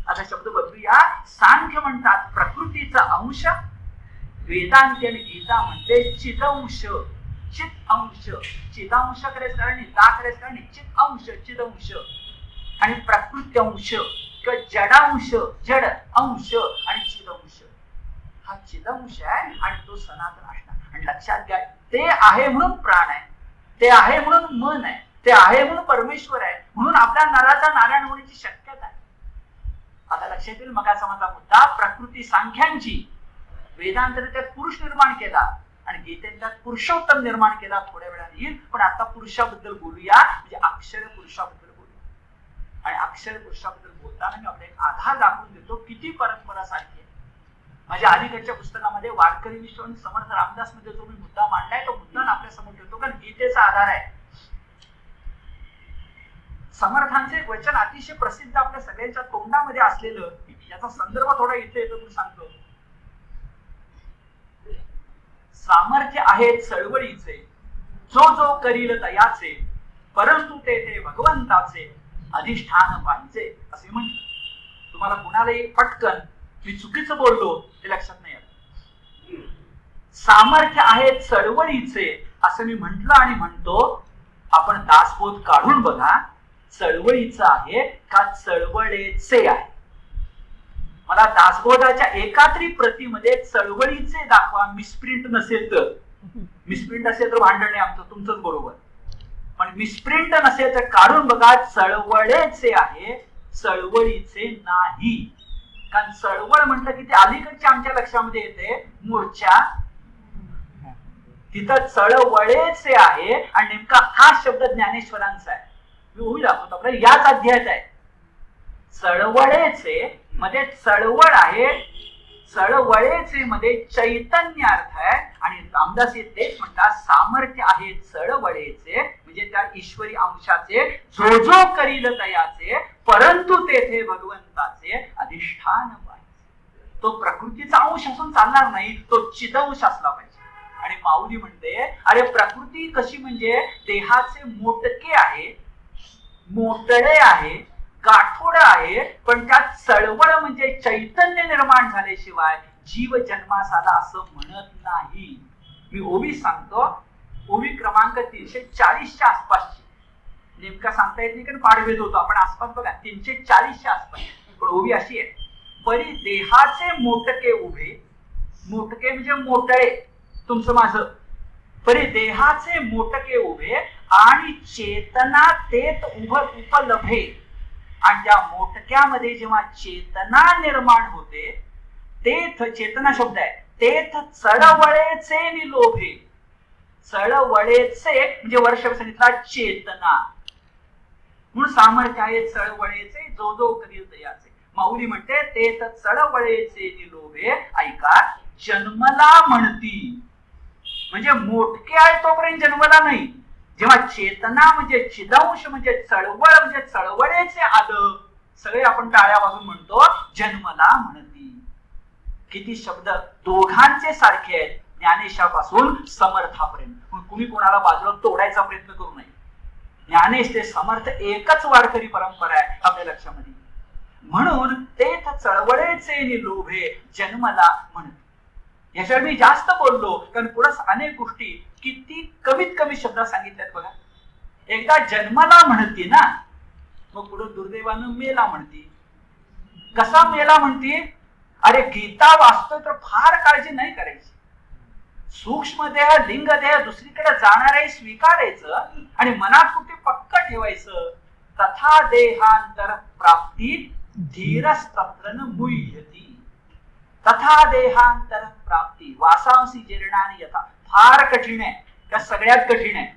आता शब्द बदलूया. सांख्य म्हणतात प्रकृतीचा अंश, वेदांती आणि गीता म्हणते चिदंश. चित अंश, चिदांश करायचं कारण दा करायचं कारण चित अंश, चिदंश. आणि प्रकृती अंश किंवा जडांश, जड अंश आणि चिदंश. हा चिदंश आहे आणि तो सनातन असणार. आणि लक्षात घ्या, ते आहे म्हणून प्राण आहे, ते आहे म्हणून मन आहे, ते आहे म्हणून परमेश्वर आहे, म्हणून आपल्या नराचा नारायण होण्याची शक्यता आहे. आता लक्षात येईल मगाचा माझा मुद्दा. प्रकृती सांख्यांची, वेदांतने त्यात पुरुष निर्माण केला आणि गीतेत त्यात पुरुषोत्तम निर्माण केला. थोड्या वेळाने येईल, पण आता पुरुषाबद्दल बोलूया. म्हणजे अक्षर पुरुषाबद्दल बोलूया. आणि अक्षर पुरुषाबद्दल बोलताना मी आपला एक आधार दाखवून देतो किती परंपरा सारखी आहे. माझ्या अलीकडच्या पुस्तकामध्ये वारकरी विश्व आणि समर्थ रामदास मध्ये जो मी मुद्दा मांडलाय तो मुद्दा आपल्या समोर ठेवतो, कारण गीतेचा आधार आहे. समर्थांचे एक वचन अतिशय प्रसिद्ध आपल्या सगळ्यांच्या तोंडामध्ये असलेलं, याचा संदर्भ थोडा इथे येतो मी सांगतो. सामर्थ्य आहे चळवळीचे, जो जो करील तयाचे, परंतु ते भगवंताचे अधिष्ठान पाहिजे असे म्हणतात. तुम्हाला कुणालाही पटकन मी चुकीचं बोललो ते लक्षात नाही आलं. सामर्थ्य आहे चळवळीचे असं मी म्हंटल आणि म्हणतो. आपण दासबोध काढून बघा, चळवळीचं आहे का चळवळेचे आहे? मला दासबोधाच्या एकात्री प्रतीमध्ये चळवळीचे दाखवा. मिसप्रिंट नसेल तर, मिसप्रिंट असेल तर भांडण आहे आमचं तुमचंच बरोबर, पण मिसप्रिंट नसेल तर काढून बघा. चळवळेचे आहे, चळवळीचे नाही. कारण चळवळ म्हटलं की ते अलीकडच्या आमच्या लक्षामध्ये येते मूर्छा. तिथं चळवळेचे आहे आणि नेमका हा शब्द ज्ञानेश्वरांचा आहे. मी होईल दाखवतो आपल्याला, याच अध्यायात आहे. चळवळेचे मध्ये चळवळ आहे, चळवळेचे मध्ये चैतन्य अर्थ आहे. आणि रामदास तेच म्हणतात सामर्थ्य आहे चळवळेचे, म्हणजे त्या ईश्वरी अंशाचे जो जो करील तयाचे, परंतु तेथे भगवंताचे अधिष्ठान पाहिजे. तो प्रकृतीचा अंश असून चालणार नाही, तो चिदंश असला पाहिजे. आणि माऊली म्हणते अरे प्रकृती कशी म्हणजे देहाचे मोटके आहे, मोटळे आहे, गाठोड आहे, पण त्यात चळवळ म्हणजे चैतन्य निर्माण झाल्याशिवाय जीव जन्मास आला असं म्हणत नाही. मी ओवी सांगतो, ओवी क्रमांक 340च्या आसपासची, नेमका सांगता येत नाही कारण पाठवेद होतो आपण आसपास बघा 340च्या आसपास. पण ओवी अशी आहे, परी देहाचे मोटके उभे, मोटके म्हणजे मोटळे तुमचं माझं, परी देहाचे मोटके उभे आणि चेतना तेत उपलभे. आणि त्या मोटक्यामध्ये जेव्हा चेतना निर्माण होते, तेथ चेतना शब्द आहे, तेथ चळवळेचे निलोभे. चळवळेचे म्हणजे वर्ष सांगितला चेतना, म्हणून सामर्थ्य आहे चळवळेचे जो जो करील तयाचे. माऊली म्हणते तेथ चळवळेचे निलोभे. ऐका, जन्मला म्हणती म्हणजे मोठके आहे तोपर्यंत जन्मला नाही. जेव्हा चेतना म्हणजे चिदंश म्हणजे चळवळ म्हणजे चळवळेचे आलं, सगळे आपण टाळ्या वाजून म्हणतो जन्मला म्हणती. किती शब्द दोघांचे सारखे आहेत, ज्ञानेशापासून समर्थापर्यंत. कुणी कोणाला बाजूला तोडायचा प्रयत्न करू नये. ज्ञानेश ते समर्थ एकच वारकरी परंपरा आहे आपल्या लक्षामध्ये. म्हणून तेथ चळवळेचे निलोभे जन्मला म्हणती. याच्यावर मी जास्त बोललो कारण पुढे अनेक गोष्टी किती कमीत कमी शब्दात सांगितल्यात बघा. एकदा जन्माला म्हणती ना, मग पुढे दुर्दैवानं मेला म्हणती. कसा मेला म्हणती? अरे गीता वाचतोय तर फार काळजी नाही करायची. सूक्ष्म देह लिंग देह दुसरीकडे जाणार आहे स्वीकारायचं आणि मनात कुठे पक्क ठेवायचं. तथा देहांतर प्राप्ती धीरस्तत्र न मुह्यती. तथा देहांतर प्राप्ती वासांसी जीर्णानि यथा. फार कठीण आहे, त्या सगळ्यात कठीण आहे.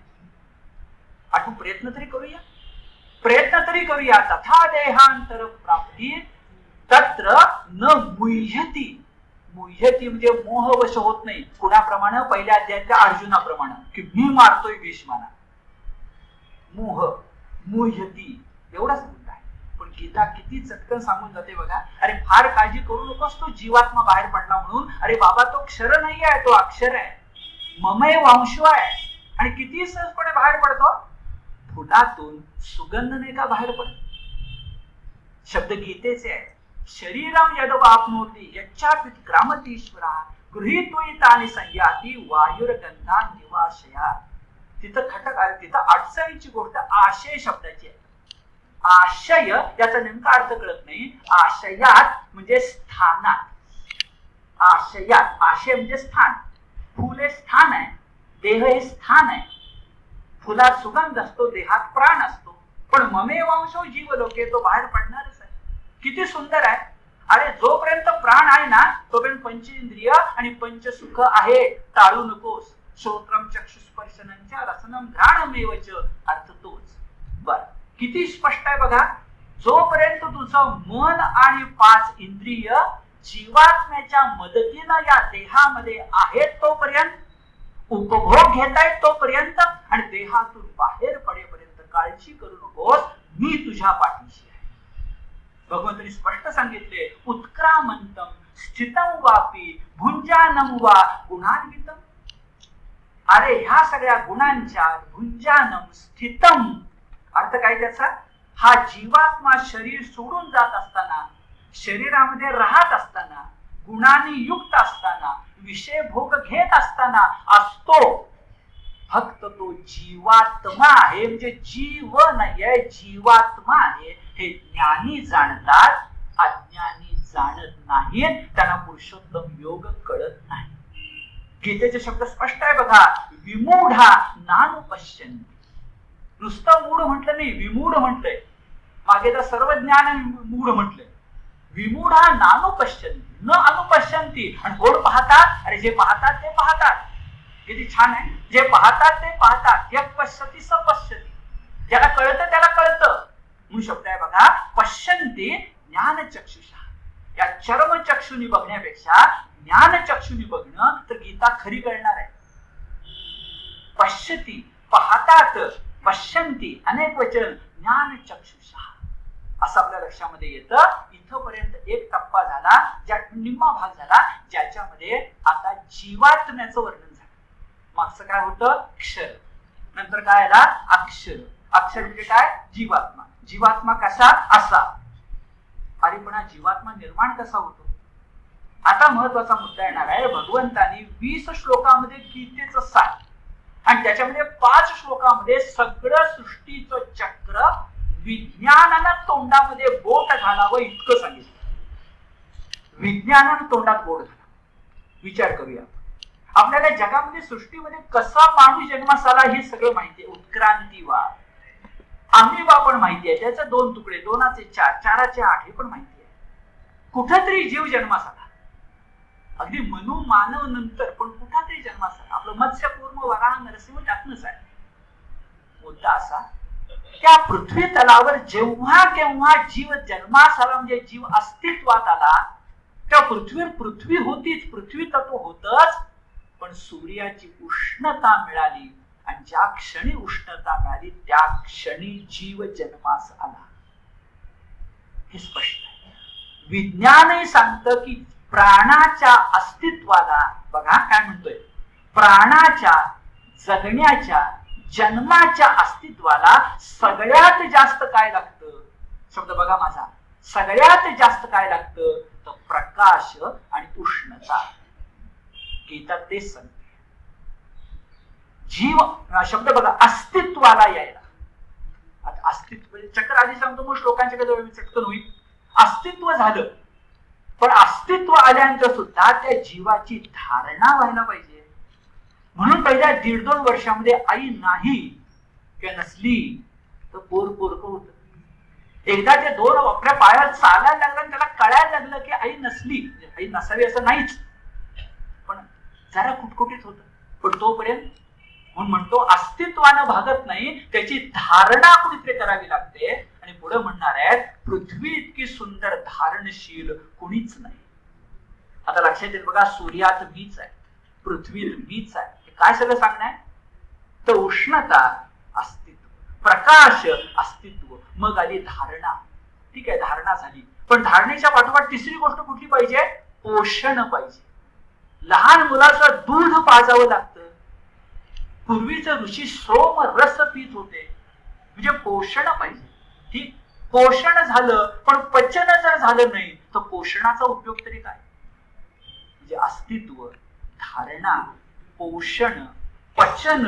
आपण प्रयत्न तरी करूया, प्रयत्न तरी करूया. तथा देहांतर प्राप्ती तत्र न मुह्यती. मुह्यती म्हणजे मोहवश होत नाही. कुणाप्रमाणे? पहिल्या अध्यायातल्या अर्जुनाप्रमाणे की मी मारतोय भीष्माला. मोह मुह्यती एवढाच मुद्दा आहे. पण गीता किती चटकन सांगून जाते बघा. अरे फार काळजी करू नकोस, तो जीवात्मा बाहेर पडला म्हणून. अरे बाबा तो क्षर नाही आहे, तो अक्षर आहे, ममय वांशो आहे. आणि किती सहजपणे बाहेर पडतो. फुलातून सुगंध नाही का बाहेर पडत. शब्द गीतेचे आहे. शरीरम यदवाप्नोति यच्चापि ग्रामतीश्वरा गृहीत्वैतानि संयाति वायुर्गंधा निवाशया. तिथं खटक आहे, तिथं अडचणीची गोष्ट आशय शब्दाची आहे. आशय याचा नेमका अर्थ कळत नाही. आशयात म्हणजे स्थानात. आशयात, आशय म्हणजे स्थान. फुल हे स्थान आहे, देह हे स्थान आहे. फुलात सुगंध असतो, देहात प्राण असतो. पण ममे वंशो जीव लोके, तो बाहेर पडणारच आहे. किती सुंदर आहे. अरे जोपर्यंत प्राण आहे ना तोपर्यंत पंचेंद्रिय आणि पंचसुख आहे, टाळू नकोस. श्रोत्रम चक्षुस्पर्शनंच्या रसनम घ्राणमेवच, अर्थ तोच. बर, किती स्पष्ट आहे बघा. जोपर्यंत तुझं मन आणि 5 इंद्रिय जीवात्म्याच्या मदतीनं या देहामध्ये आहेत तोपर्यंत, उपभोग घेतायत तोपर्यंत, आणि देहातून बाहेर पडेपर्यंत काळजी करू नकोस, मी तुझ्या पाठीशी आहे. भगवंतांनी स्पष्ट सांगितले, उत्क्रामंतम स्थितम वापी भुंजानम वा गुणान्वितम. अरे ह्या सगळ्या गुणांच्या भुंजानम स्थितम अर्थ काय त्याचा? हा जीवात्मा शरीर सोडून जात असताना, शरीरामध्ये राहत असताना, गुणांनी युक्त असताना, विषय भोग घेत असताना असतो. फक्त तो जीवात्मा आहे, म्हणजे जीव नाहीये, जीवात्मा आहे. हे ज्ञानी जाणतात, अज्ञानी जाणत नाहीत. त्यांना पुरुषोत्तम योग कळत नाही. गीतेचे शब्द स्पष्ट आहे बघा. विमूढा नानुपश्यन्ति. नुसतं मूढ म्हटलं नाही, विमूढ म्हटलंय. मागे तर सर्व ज्ञान मूढ म्हटलंय. विमूढा नानुपश्यन्ति, न अनुपश्यन्ति. आणि गोड पाहतात. अरे जे पाहतात ते पाहतात. किती छान आहे. जे पाहतात ते पाहतात. यत् पश्यति स पश्यति. ज्याला कळतं त्याला कळतं म्हणून शब्द आहे बघा. पश्यन्ति ज्ञानचक्षुषा. या चर्मचक्षुनी बघण्यापेक्षा ज्ञानचक्षुनी बघणं तर गीता खरी कळणार आहे. पश्यती, पाहतात, पश्यंती अनेक वचन ज्ञानचक्षुषा असं आपल्या लक्षामध्ये येतं. इथपर्यंत एक टप्पा झाला, ज्या निम्मा भाग झाला, ज्याच्यामध्ये आता जीवात्म्याचं वर्णन झालं. मागचं काय होतं? क्षर. नंतर काय आला? अक्षर. अक्षर म्हणजे काय? जीवात्मा. जीवात्मा कसा? असा. अरे पण हा जीवात्मा निर्माण कसा होतो? आता महत्वाचा मुद्दा येणार आहे. भगवंतानी 20 श्लोकामध्ये गीतेचं सार आणि त्याच्यामध्ये 5 श्लोकामध्ये सगळं सृष्टीचं चक्र विज्ञानानं तोंडामध्ये बोट घालावं इतकं सांगितलं. विज्ञानानं तोंडात बोट घाला. विचार करूया, आपल्याला जगामध्ये सृष्टीमध्ये कसा माणूस जन्मास आला हे सगळं माहिती आहे. उत्क्रांतीवाद, अमिबा पण माहिती आहे, त्याचे 2 तुकडे, 2चे 4, 4चे 8 हे पण माहिती आहे. कुठेतरी जीव जन्मास आला, अगदी मनु मानव नंतर पण कुठेतरी जन्मास आला. आपलं मत्स्य पूर्ण वराह नरसिंह टाकणंच आहे. मुद्दा असा, त्या पृथ्वी तलावर जेव्हा केव्हा जीव जन्मास आला म्हणजे जीव अस्तित्वात आला, त्या पृथ्वीवर पृथ्वी होतीच, पृथ्वी तत्व होतच, पण सूर्याची उष्णता मिळाली आणि ज्या क्षणी उष्णता मिळाली त्या क्षणी जीव जन्मास आला. हे स्पष्ट आहे. विज्ञानही सांगतं की प्राणाच्या अस्तित्वाला, बघा काय म्हणतोय, प्राणाच्या, जगण्याच्या, जन्माच्या अस्तित्वाला सगळ्यात जास्त काय लागतं? शब्द बघा माझा, सगळ्यात जास्त काय लागतं? तर प्रकाश आणि उष्णता. गीता तेच सांगते. जीव शब्द बघा, अस्तित्वाला यायला. आता अस्तित्व चक्र आधी सांगतो, मग श्लोकांच्या कडे चक्र होईल. अस्तित्व झालं, पण अस्तित्व आल्यानंतर सुद्धा त्या जीवाची धारणा व्हायला पाहिजे. म्हणून पहिल्या 1.5-2 वर्षामध्ये आई नाही किंवा नसली तर पोरकं होत. एकदा ते 2 आपल्या पायात चालायला लागलं, त्याला कळायला लागलं की आई नसली, आई नसावी असं नाहीच, पण जरा कुटकुटीत होत. पण तोपर्यंत म्हणून म्हणतो अस्तित्वानं भागत नाही, त्याची धारणा कुठेतरी करावी लागते. आणि पुढे म्हणणार आहेत, पृथ्वी इतकी सुंदर धारणशील कुणीच नाही. आता लक्षात येईल बघा, सूर्यात मीच आहे, पृथ्वीत मीच आहे, काय सगळं सांगणार? तर उष्णता अस्तित्व, प्रकाश अस्तित्व, मग आली धारणा. ठीक आहे, धारणा झाली, पण धारणेच्या पाठोपाठ तिसरी गोष्ट कुठली पाहिजे? पोषण पाहिजे. लहान मुलाचं दूध पाजावं लागतं. पूर्वीचं ऋषी सोम रस पीत होते, म्हणजे पोषण पाहिजे. ठीक, पोषण झालं पण पचन जर झालं नाही तर पोषणाचा उपयोग तरी काय? म्हणजे अस्तित्व, धारणा, पोषण, पचन.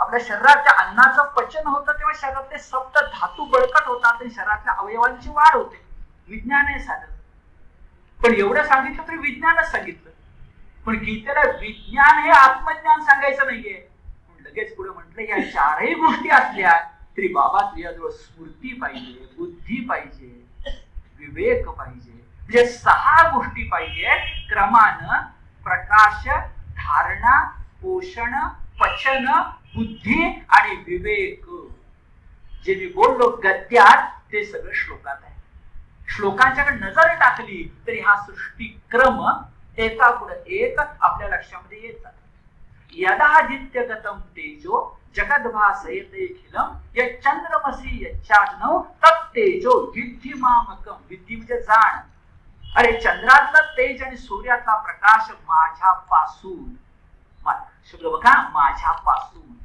आपल्या शरीराच्या अन्नाचं पचन होतं तेव्हा शरीरातले सप्त धातू बळकट होतात आणि शरीरातल्या अवयवांची वाढ होते. विज्ञान हे साधन. पण एवढं सांगितलं तरी विज्ञानच सांगितलं. पण गीतेला विज्ञान हे आत्मज्ञान सांगायचं नाहीये. लगेच पुढे म्हटलं, या 4ही गोष्टी असल्या तरी बाबा तुझ्याजवळ स्फूर्ती पाहिजे, बुद्धी पाहिजे, विवेक पाहिजे. म्हणजे 6 गोष्टी पाहिजे क्रमानं: प्रकाश, धारणा, पोषण, पचन, बुद्धी आणि विवेक. जे मी बोललो गद्यात ते सगळं श्लोकात आहे. श्लोकांच्याकडे नजर टाकली तरी हा सृष्टीक्रम एका पुढे एक आपल्या लक्षामध्ये येत जातो. यदादित्यगतं तेजो जगद्भासयतेऽखिलं यच्चंद्रमसि यच्चाग्नौ तत्तेजो विद्धि मामकं. विद्धि म्हणजे जाण. अरे चंद्रातलं तेज आणि सूर्यातला प्रकाश माझ्यापासून, शब्द बघा, माझ्यापासून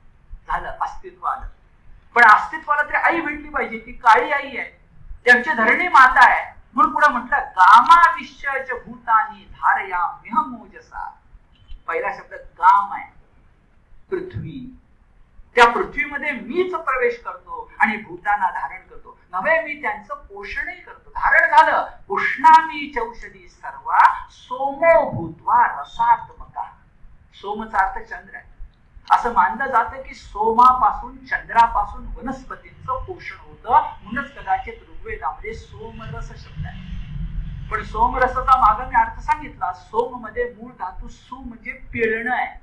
झालं, अस्तित्व आलं. पण अस्तित्वाला तरी आई भेटली पाहिजे. ती काळी आई आहे, त्यांची धरणी माता आहे. म्हणून पुढे म्हटलं, गामा विश्वच भूतानी धारयाम्यह मोजसा. पहिला शब्द गाम आहे, पृथ्वी. त्या पृथ्वीमध्ये मीच प्रवेश करतो आणि भूतांना धारण करतो. नव्हे मी त्यांचं पोषणही करतो. धारण झालं, उष्णामी चौषधी सर्वा सोमो भूत्वा रसात्मका. सोमचा अर्थ चंद्र आहे. असं मानलं जातं की सोमापासून, चंद्रापासून वनस्पतींचं पोषण होतं. म्हणूनच कदाचित ऋग्वेदामध्ये सोमरस शब्द आहे. पण सोमरसाचा मागे मी अर्थ सांगितला. सोम मध्ये मूळ धातू सु म्हणजे पिळणं आहे.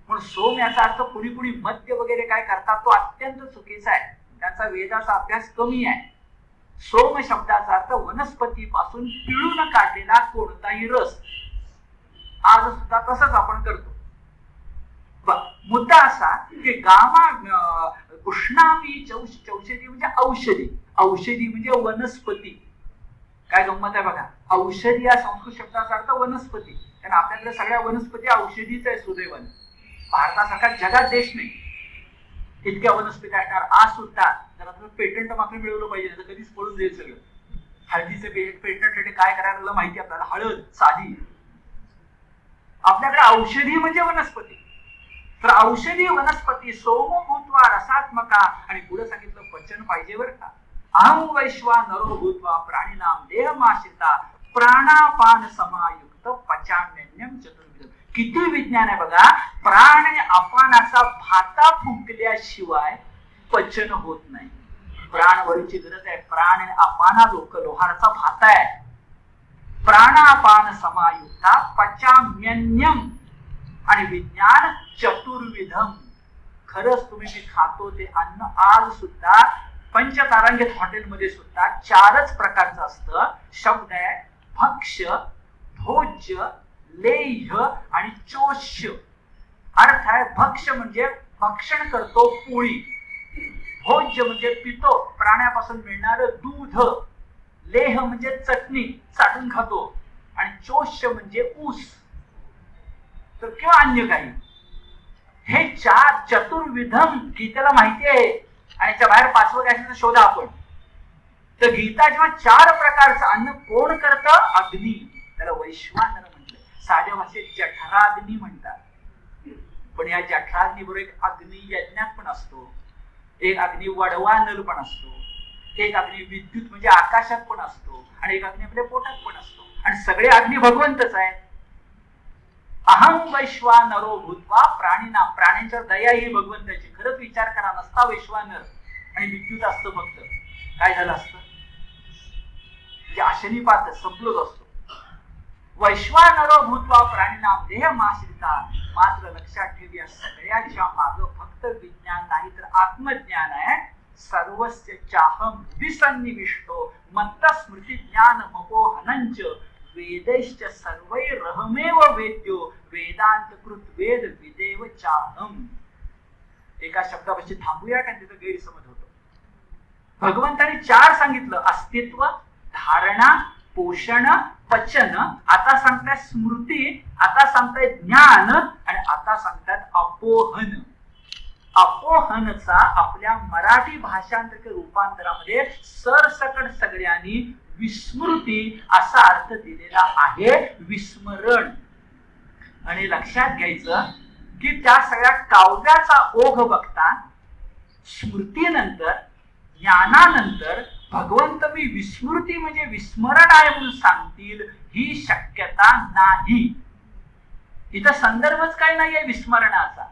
म्हणून सोम याचा अर्थ कुणी कुणी मद्य वगैरे काय करतात तो अत्यंत चुकीचा आहे. त्यांचा वेदाचा अभ्यास कमी आहे. सोम शब्दाचा अर्थ वनस्पतीपासून पिळून काढलेला कोणताही रस. आज सुद्धा तसंच आपण करतो. मुद्दा असा की गामा उष्णावी चौषधी म्हणजे औषधी. औषधी म्हणजे वनस्पती. काय गंमत आहे बघा. औषधी या संस्कृत शब्दाचा अर्थ वनस्पती. कारण आपल्याकडे सगळ्या वनस्पती औषधीच आहे सुदैवाने. भारतासारखा जगात देश नाही इतक्या वनस्पती असणार. आज सुद्धा जरा पेटंट मात्र मिळवलं पाहिजे, तर कधीच पळून जाईल सगळं. हळदीचं पेटंट काय करायला माहिती आपल्याला. हळद साधी. आपल्याकडे औषधी म्हणजे वनस्पती. तर औषधी वनस्पती सोमो भूत्वा रसात्मका. आणि पुढे सांगितलं पचन पाहिजे बरं का. अहं वैश्वानरो भूत्वा प्राणिनाम देहमाश्रिता प्राणापान समायुक्त पचाम्यन्यम चतुर्विधम. किती विज्ञान आहे बघा. प्राण आणि अपानाचा भाता फुंकल्याशिवाय पचन होत नाही. प्राणवरीची गरज आहे. प्राण आणि अपाना लोहाराचा भाता आहे. प्राणापान समायुक्ता पचाम्यन्यम. आणि विज्ञान चतुर्विधम. खरंच तुम्ही मी खातो ते अन्न आज सुद्धा पंचतारांकित हॉटेलमध्ये सुद्धा 4च प्रकारचं असतं. शब्द आहे भक्ष्य, भोज्य, लेह्य आणि चोष्य. अर्थ आहे भक्ष्य म्हणजे भक्षण करतो पोळी. भोज्य म्हणजे पितो प्राण्यापासून मिळणार दूध. लेह म्हणजे चटणी चाटून खातो. आणि चोष्य म्हणजे ऊस तर किंवा अन्य काही. हे 4 चतुर्विधम गीतेला माहिती आहे. आणि याच्या बाहेर 5वं काय शोधा आपण. तर गीता जेव्हा 4 प्रकारचं अन्न कोण करतं. अग्नी. त्याला वैश्वानर म्हटलं. साध्या भाषेत जठराग्नी म्हणतात. पण या जठराग्नी बरोबर एक अग्नी यज्ञात पण असतो. एक अग्नी वडवानल पण असतो. एक अग्नी विद्युत म्हणजे आकाशात पण असतो. आणि एक अग्नी आपल्या पोटात पण असतो. आणि सगळे अग्नी भगवंतच आहेत. अहं वैश्वानरो भूत्वा प्राणिना. प्राण्यांच्या दया ही भगवंताची. खरंच विचार करा. नसता वैश्वानर आणि विद्युत असतं फक्त काय झालं असतं. म्हणजे अशनीपात संपलोच असतो. वैश्वानरो भूत्वा प्राणिनाम देहमाश्रिता. मात्र लक्षात ठेव या सगळ्याच्या माग फक्त विज्ञान नाही तर आत्मज्ञान आहे. सर्वस्य चाहम विसन्निविष्टो मत्त स्मृती ज्ञान मपोहनंच वेदैश्च सर्वैरहमेव वेद्यो वेदांत कृत वेद विदेव चाहम. एका शब्दापाशी थांबूया कारण तिथं गैरसमज होतो. भगवंताने 4 सांगितलं. अस्तित्व, धारणा, पोषण, पचन. आता सांगतायत स्मृती. आता सांगतायत ज्ञान. आणि आता सांगतायत अपोहन. अपोहनचा आपल्या मराठी भाषांतर रूपांतरामध्ये सरसकट सगळ्यांनी विस्मृती असा अर्थ दिलेला आहे. विस्मरण. आणि लक्षात घ्यायचं की त्या सगळ्या काव्याचा ओघ बघता स्मृतीनंतर ज्ञानानंतर भगवंत मी विस्मृती म्हणजे विस्मरण आहे म्हणून सांगतील ही शक्यता नाही. इथं संदर्भच काय नाहीये विस्मरणाचा.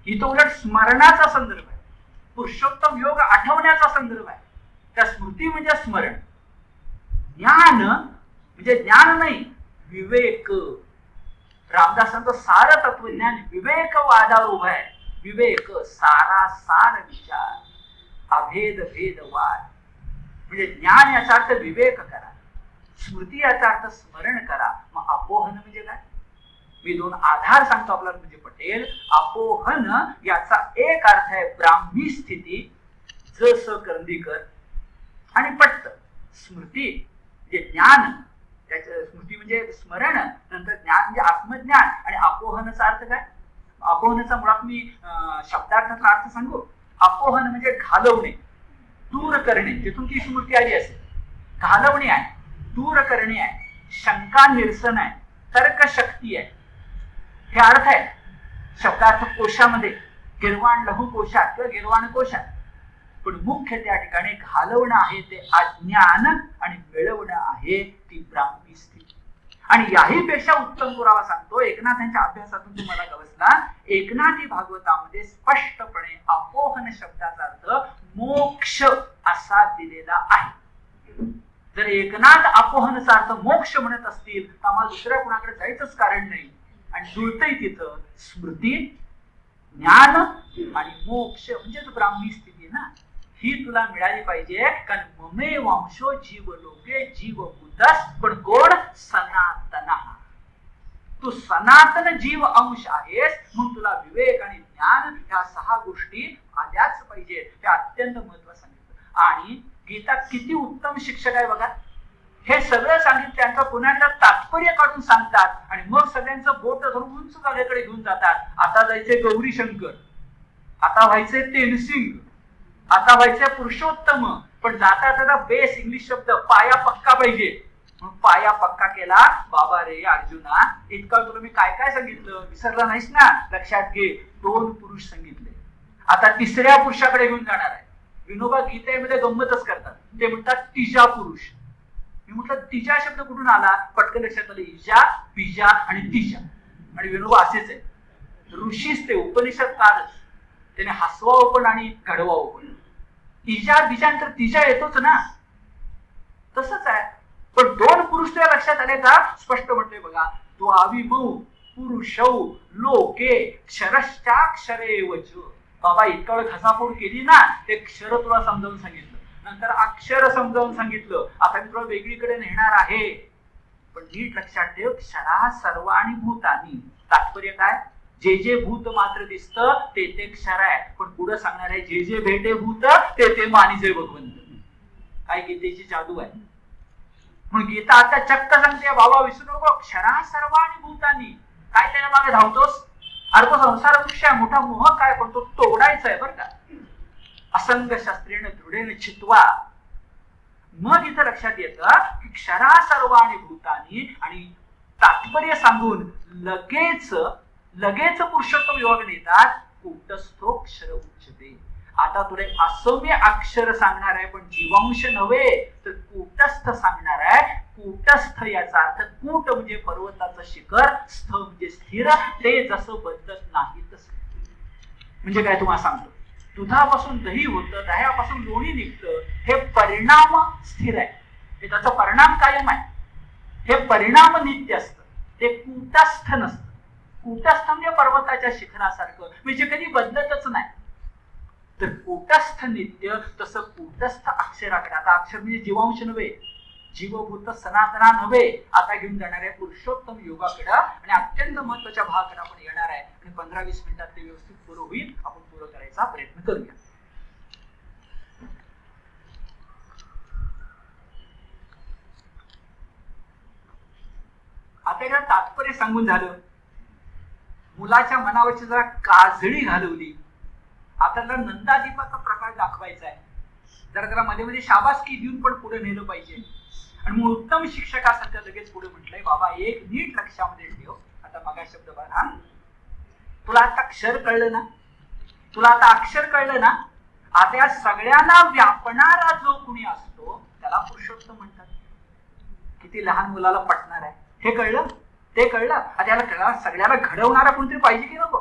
इथं उलट स्मरणाचा संदर्भ आहे. पुरुषोत्तम योग आठवण्याचा संदर्भ आहे. त्या स्मृती म्हणजे स्मरण. ज्ञान म्हणजे ज्ञान नाही विवेक. रामदासांचं सार तत्वज्ञान विवेकवादावर उभं आहे. विवेक सारा सार विचार अभेद भेदवाद. म्हणजे ज्ञान याचा अर्थ विवेक करा. स्मृती याचा अर्थ स्मरण करा. मग अपोहन म्हणजे काय. मी 2 आधार सांगतो आपल्याला म्हणजे पटेल. अपोहन याचा एक अर्थ आहे ब्राह्मी स्थिती जस करंदीकर आणि पट्ट. स्मृती म्हणजे ज्ञान. त्याच्या स्मृती म्हणजे स्मरण. नंतर ज्ञान म्हणजे आत्मज्ञान. आणि अपोहनचा अर्थ काय. अपोहनचा मुळात मी शब्दार्थातला अर्थ सांगू. अपोहन म्हणजे घालवणे, दूर करणे. तिथून ती स्मृती आली असेल. घालवणे आहे, दूर करणे आहे, शंका निरसन आहे, तर्क शक्ती आहे. हे अर्थ आहे शब्दार्थ कोशामध्ये. गिरवाण लघु कोशात किंवा गिरवाण कोशात. पण मुख्य त्या ठिकाणी घालवणं आहे ते अज्ञान आणि मिळवणं आहे ती ब्राह्मी स्थिती. आणि याही पेक्षा उत्तम पुरावा सांगतो एकनाथांच्या अभ्यासातून तुम्हाला गवसला. एकनाथी भागवतामध्ये स्पष्टपणे अपोहन शब्दाचा अर्थ मोक्ष असा दिलेला आहे. जर एकनाथ अपोहनचा अर्थ मोक्ष म्हणत असतील तर आम्हाला दुसऱ्या कुणाकडे जायचंच कारण नाही. आणि जुळतंय तिथं स्मृती, ज्ञान आणि मोक्ष म्हणजे ब्राह्मी स्थिती ना. ही तुला मिळाली पाहिजे. कारण ममे वंशो जीव लोके जीव भूतस, पण कोण? सनातन. तू सनातन जीव अंश आहेस, म्हणून तुला विवेक आणि ज्ञान ह्या 6 गोष्टी आल्याच पाहिजे. हे अत्यंत महत्वाचं सांगितलं. आणि गीता किती उत्तम शिक्षक आहे बघा. हे सगळं सांगितल्यानंतर पुण्यातलं तात्पर्य काढून सांगतात आणि मग सगळ्यांचं बोट धरून उंच कागदाकडे घेऊन जातात. आता जायचे गौरी शंकर, आता व्हायचे तेनसिंग, आता व्हायचे पुरुषोत्तम. पण जाता जाता बेस इंग्लिश शब्द पाया पक्का पाहिजे, म्हणून पाया पक्का केला. बाबा रे अर्जुना, इतका तुला मी काय काय सांगितलं विसरला नाहीस ना? लक्षात घे. 2 पुरुष सांगितले, आता 3ऱ्या पुरुषाकडे घेऊन जाणार आहे. विनोबा गीतेमध्ये गंमतच करतात. ते म्हणतात तिजा पुरुष. मी म्हटलं तिजा शब्द कुठून आला? पटकन लक्षात आलं, इजा, पिजा आणि तिजा. आणि विनोबा असेच आहे, ऋषीच ते उपनिषद काढच, त्याने हसवावं पण आणि घडवावं पण. इजा बिजानंतर तिजा येतोच ना, तसंच आहे. पण 2 पुरुष तुला लक्षात आले का? स्पष्ट म्हटले बघा, तो अविमौ पुरुषौ लोके क्षरश्चाक्षरे वच. बाबा इतका वेळ घसाफोड केली ना, ते क्षर तुला समजावून सांगितलं, नंतर अक्षर समजावून सांगितलं. आता मी तुला वेगळीकडे नेणार आहे, पण नीट लक्षात ठेव. क्षरा सर्वाणी भूतानी. तात्पर्य काय? जे जे भूत मात्र दिसतं ते ते क्षर आहे, पण पुढे सांगणार आहे जे जे भेटे भूत ते ते मानिजे भगवंत. काय गीतेची जादू आहे. म्हणून गीता आता चक्क सांगते, बाबा विसरू नको, क्षरा सर्वाणी भूतानी. काय त्याच्या मागे धावतोस? अरे तो संसार वृक्ष आहे, मोठा मोह काय, पण तो तोडायचा आहे बरं का. असंग शास्त्रेण दृढेन चित्वा. मग इथं लक्षात येतं की क्षरा सर्वाणी भूतानी, आणि तात्पर्य सांगून लगेच पुरुषोत्तम विभाग येतात. कूटस्थोक्षर उच्यते. आता तुला असं मी अक्षर सांगणार आहे, पण जीवांश नव्हे तर कूटस्थ सांगणार आहे. कूटस्थ याचा अर्थ, कूट म्हणजे पर्वताचं शिखर, स्थ म्हणजे स्थिर. ते जसं बदलत नाही तसं. म्हणजे काय तुम्हाला सांगतो, दुधापासून दही होतं, दह्यापासून लोणी निघतं. हे परिणाम स्थिर आहे, हे त्याचा परिणाम कायम आहे. हे परिणाम नित्य असतं, ते कूटस्थ नसतं. कूटस्थ म्हणजे पर्वताच्या शिखरासारखं, म्हणजे कधी बदलतच नाही. तर कूटस्थ नित्य, तसं कूटस्थ अक्षराकडे. आता अक्षर म्हणजे जीवांश नव्हे, जीवभूत सनातना नव्हे. आता घेऊन जाणार आहे पुरुषोत्तम योगाकडे, आणि अत्यंत महत्वाच्या भागाकडे आपण येणार आहे. आणि 15-20 मिनिटात ते व्यवस्थित पूर्ण होईल. आपण पूर्ण करायचा प्रयत्न करूया. आता एकदा तात्पर्य सांगून झालं, मुलाच्या मनावरची जरा काजळी घालवली. आता त्याला नंदादीपाचा प्रकार दाखवायचा आहे, जरा त्याला मध्ये मध्ये शाबासकी देऊन पण पुढे नेलं पाहिजे. आणि मग उत्तम शिक्षकासारखं लगेच पुढे म्हटलंय, बाबा एक नीट लक्षामध्ये ठेव. आता मगा शब्द बघा, तुला आता अक्षर कळलं ना, तुला आता अक्षर कळलं ना. आता या सगळ्यांना व्यापणारा जो कुणी असतो त्याला पुरुषोत्तम म्हणतात. किती लहान मुलाला पटणार आहे हे कळलं, ते कळलं. आता याला कळलं, सगळ्याला घडवणारा कोणतरी पाहिजे की नको?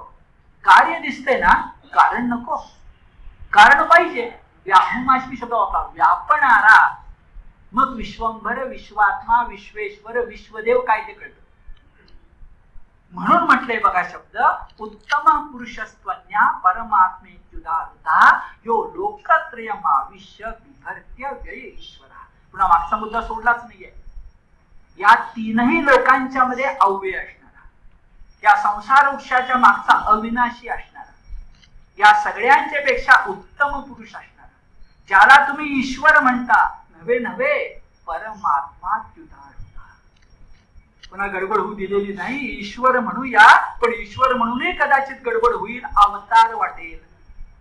कार्य दिसतंय ना, कारण नको? कारण पाहिजे. व्यापमाश्मी शब्द वापरा, व्यापणारा. मग विश्वंभर, विश्वात्मा, विश्वेश्वर, विश्वदेव काय ते कळतं. म्हणून म्हटलंय बघा शब्द, उत्तम पुरुषस्त्वन्या परमात्मेत्युदारता यो लोकत्रयमाविश्य विभर्त्य व्यय ईश्वरा. पुन्हा मागचा मुद्दा सोडलाच नाहीये. या 3ही लोकांच्या मध्ये अव्यय असणारा, या संसार वृक्षाच्या मागचा अविनाशी असणारा, या सगळ्यांच्या पेक्षा उत्तम पुरुष असणारा, ज्याला तुम्ही ईश्वर म्हणता, नव्हे परमात्मा त्युदारता. पुन्हा गडबड होऊ दिलेली नाही. ईश्वर म्हणूया, पण ईश्वर म्हणूनही कदाचित गडबड होईल. अवतार वाटेल,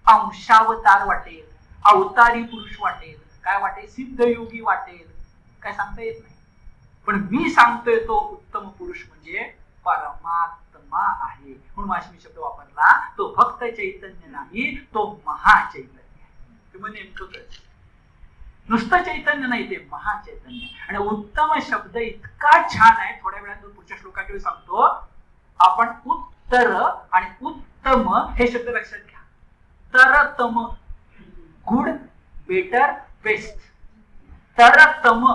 अंशावतार वाटेल, अवतारी पुरुष वाटेल, काय वाटेल, सिद्धयोगी वाटेल, काय सांगता येत नाही. पण मी सांगतोय तो उत्तम पुरुष म्हणजे परमात्मा आहे. म्हणून वाष्मी शब्द वापरला. तो भक्त चैतन्य नाही, तो महाचैतन्य आहे. तुम्ही नेमकं कळलं, नुसतं चैतन्य नाही, ते महाचैतन्य. आणि उत्तम शब्द इतका छान आहे, थोड्या वेळात पुढच्या श्लोकाकडे सांगतो आपण. उत्तर आणि उत्तम हे शब्द लक्षात घ्या. तरतम, गुड, बेटर, बेस्ट. तरतम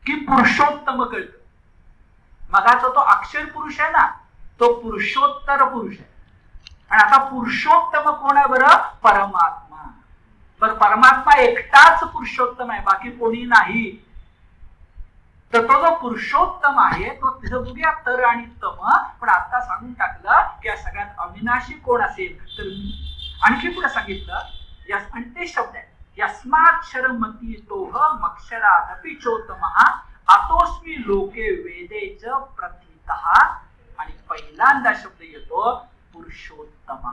की पुरुषोत्तम कळतं. मगाचा तो अक्षर पुरुष आहे ना, तो पुरुषोत्तर पुरुष आहे. आणि आता पुरुषोत्तम कोण आहे बरं? परमात्मा. पण परमात्मा एकटाच पुरुषोत्तम आहे, बाकी कोणी नाही. तर तो जो पुरुषोत्तम आहे तो तिथं बघूया तर आणि तम, पण आता सांगून टाकलं की या सगळ्यात अविनाशी कोण असेल तर आणखी पुढे सांगितलं आणि ते शब्द आहे यस्माक्षरमती तोहम अक्षरादपि चोत्तमः अतोस्मि लोके वेदेच प्रथितः. आणि पहिल्यांदा शब्द येतो पुरुषोत्तम.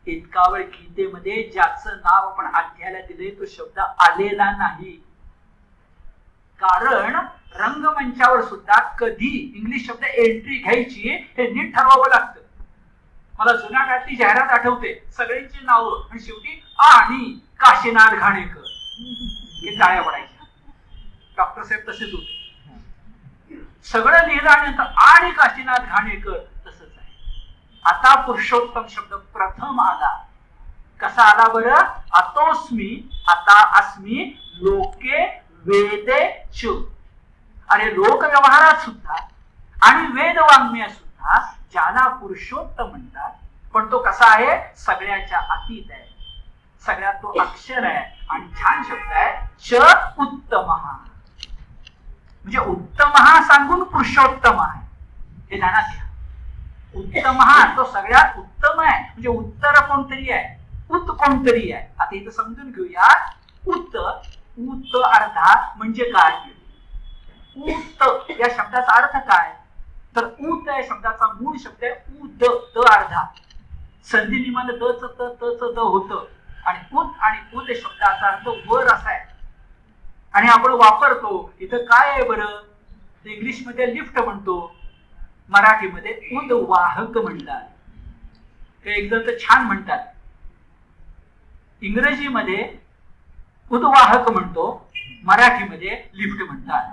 इतका वेळ गीतेमध्ये ज्याचं नाव आपण अध्यायाला दिले तो शब्द आलेला नाही. कारण रंगमंचावर सुद्धा कधी इंग्लिश शब्द एंट्री घ्यायची हे नीट ठरवावं लागतं. मला जुन्या काळातली जाहिरात आठवते, सगळ्यांची नावं आणि शेवटी आणि काशीनाथ घाणेकर हे टाळ्या पडायच्या. डॉक्टर साहेब तसेच होते, सगळं लिहिलं आणि आणि काशीनाथ घाणेकर तसंच आहे. आता पुरुषोत्तम शब्द प्रथम आला. कसा आला बरं? अतोस्मी, आता अस्मी, लोके वेदे च. अरे लोक व्यवहारात सुद्धा आणि वेद वाङ्मयात सुद्धा ज्याला पुरुषोत्तम म्हणतात, पण तो कसा आहे? सगळ्याच्या अतीत आहे, सगळ्यात तो अक्षर आहे. आणि छान शब्द आहे च उत्तम, म्हणजे उत्तम सांगून पुरुषोत्तम आहे हे ध्यानात घ्या. उत्तम तो सगळ्यात उत्तम आहे, म्हणजे उत्तर कोणतरी आहे, उत कोणतरी आहे. आता इथं समजून घेऊया. उत, उत अर्धा म्हणजे काय? उत या शब्दाचा अर्थ काय? तर उत या शब्दाचा मूळ शब्द आहे उद, द अर्धा. संधी नियमानं द च त द होतं आणि उद शब्दाचा अर्थ वर असा आहे. आणि आपण वापरतो इथं काय आहे बरं? इंग्लिश मध्ये लिफ्ट म्हणतो, मराठीमध्ये उदवाहक म्हणतात. ते एक जण तर छान म्हणतात, इंग्रजीमध्ये उदवाहक म्हणतो, मराठीमध्ये लिफ्ट म्हणतात.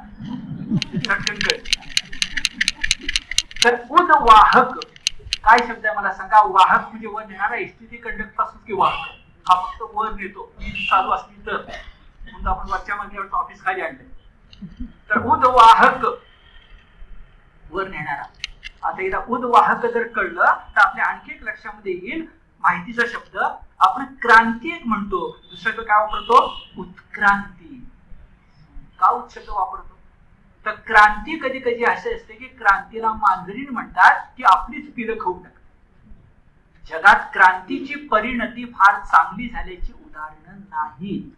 तर उदवाहक काय शब्द आहे मला सांगा? वाहक म्हणजे वर नेणारा एसटीची कंडक्टर असतो की वाहक, हा फक्त वर नेतो. चालू असली तर म्हणून आपण वरच्या मजल्यावर ऑफिस खाली आणलं. तर उदवाहक वर नेणारा. आता एकदा उदवाहक जर कळलं तर आपल्या आणखी एक लक्षामध्ये येईल माहितीचा शब्द. आपण क्रांती एक म्हणतो, दुसरं काय वापरतो? उत्क्रांती. का शब्द वापरतो? तर क्रांती कधी कधी असे असते की क्रांतीला मांजरीण म्हणतात की आपलीच पिरं खाऊ टाकतात. जगात क्रांतीची परिणती फार चांगली झाल्याची उदाहरणं नाहीत.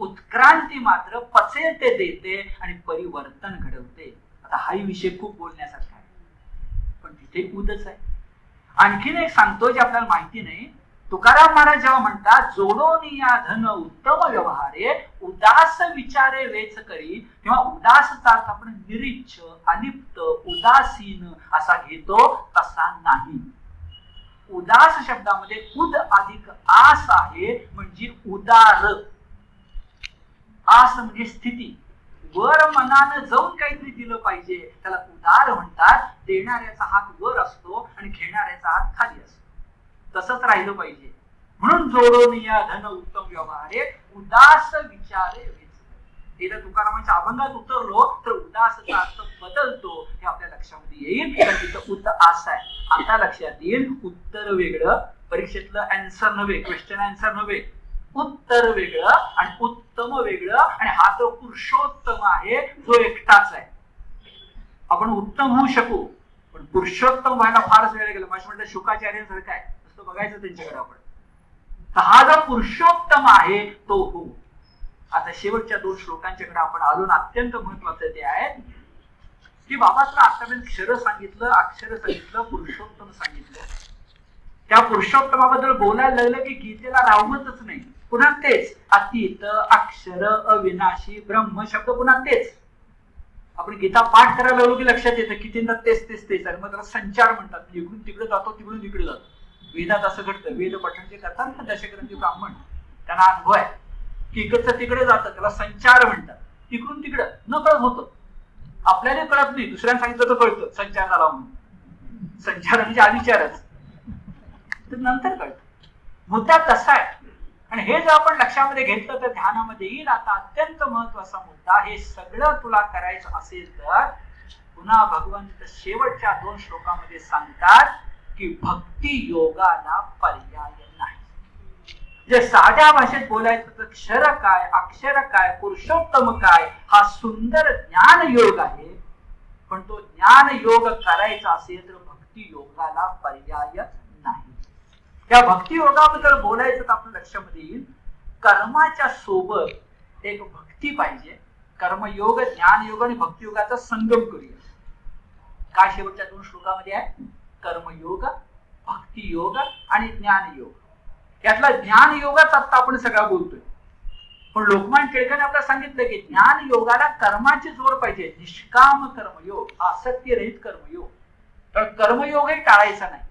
उत्क्रांती मात्र पचेल ते देते आणि परिवर्तन घडवते. आता हाही विषय खूप बोलण्यासारखा आहे, पण तिथे उदच आहे. आणखीन एक सांगतो जे आपल्याला माहिती नाही. तुकाराम महाराज जेव्हा म्हणतात जोडोन या धन उत्तम व्यवहारे उदास विचारे वेच करी, तेव्हा उदासचा अर्थ आपण निरीच्छ, अलिप्त, उदासीन असा घेतो, तसा नाही. उदास शब्दामध्ये उद अधिक आस आहे, म्हणजे उदार. आस म्हणजे स्थिती, वर मनानं जाऊन काहीतरी दिलं पाहिजे, त्याला उदार म्हणतात. देणाऱ्याचा हात वर असतो आणि घेणाऱ्याचा हात खाली असतो, तसंच राहिलं पाहिजे. म्हणून जोडून या धन उत्तम व्यवहारे उदास विचारे वेच. एकदा तुकारामांच्या अभंगात उतरलो तर उदासचा अर्थ बदलतो, हे आपल्या लक्षामध्ये येईल. तर तिथं उत आस आहे. आता लक्षात येईल उत्तर वेगळं, परीक्षेतलं आन्सर नव्हे, क्वेश्चन आन्सर नव्हे, उत्तर वेगळं आणि उत्तम वेगळं. आणि हा तो पुरुषोत्तम आहे जो एकटाच आहे. आपण उत्तम होऊ शकू, पण पुरुषोत्तम व्हायला फारच वेळ गेला. माझ्या म्हटलं शुकाचार्यांसारखं आहे, नुसतं बघायचं त्यांच्याकडे आपण. तर हा जो पुरुषोत्तम आहे तो हो. आता शेवटच्या 2 श्लोकांच्याकडे आपण आलो. अत्यंत महत्वाचं ते आहे की बाबा तुला आतापर्यंत क्षर सांगितलं, अक्षर सांगितलं, पुरुषोत्तम सांगितलं. त्या पुरुषोत्तमाबद्दल बोलायला लागलं की गीतेला राहतच नाही. पुन्हा तेच अतीत, अक्षर, अविनाशी, ब्रह्म शब्द पुन्हा तेच. आपण गीता पाठ करायला लागलो की लक्षात येतं कितींदा तेच तेच तेच. आणि मग त्याला संचार म्हणतात, इकडून तिकडे जातो, तिकडून इकडे जातो. वेदात असं घडतं. वेद पठण जे करतात ना दशग्रंथी ब्राह्मण, त्यांना अनुभव आहे की इकडचं तिकडे जातं, त्याला संचार म्हणतात. तिकडून तिकडं न कळत होतं, आपल्याला कळत नाही, दुसऱ्यांना सांगितलं तर कळतं संचार झाला म्हणून. संचार म्हणजे अविचारच, तर नंतर कळतं. मुद्दा तसा आहे. आणि हे जर आपण लक्षामध्ये घेतलं तर ध्यानामध्ये येईल. आता अत्यंत महत्वाचा मुद्दा, हे सगळं तुला करायचं असेल तर पुन्हा भगवंत शेवटच्या 2 श्लोकामध्ये सांगतात की भक्ती योगाला पर्याय नाही. जे साध्या भाषेत बोलायचं तर क्षर काय, अक्षर काय, पुरुषोत्तम काय, हा सुंदर ज्ञान योग आहे. पण तो ज्ञान योग करायचा असेल तर भक्ती योगाला पर्याय नाही. या भक्ती योगाबद्दल बोलायचं तर आपल्या लक्षामध्ये येईल, कर्माच्या सोबत एक भक्ती पाहिजे. कर्मयोग, ज्ञानयोग आणि भक्तियोगाचा संगम करूया. काय शेवटच्या 2 श्लोकामध्ये आहे? कर्मयोग, भक्तियोग आणि ज्ञानयोग. यातला ज्ञानयोगाच आता आपण सगळा बोलतोय. पण लोकमान्य टिळकांनी आपल्याला सांगितलं की ज्ञान योगाला कर्माची जोड पाहिजे. निष्काम कर्मयोग, आसक्तीरहित कर्मयोग. तर कर्मयोग हे टाळायचा नाही,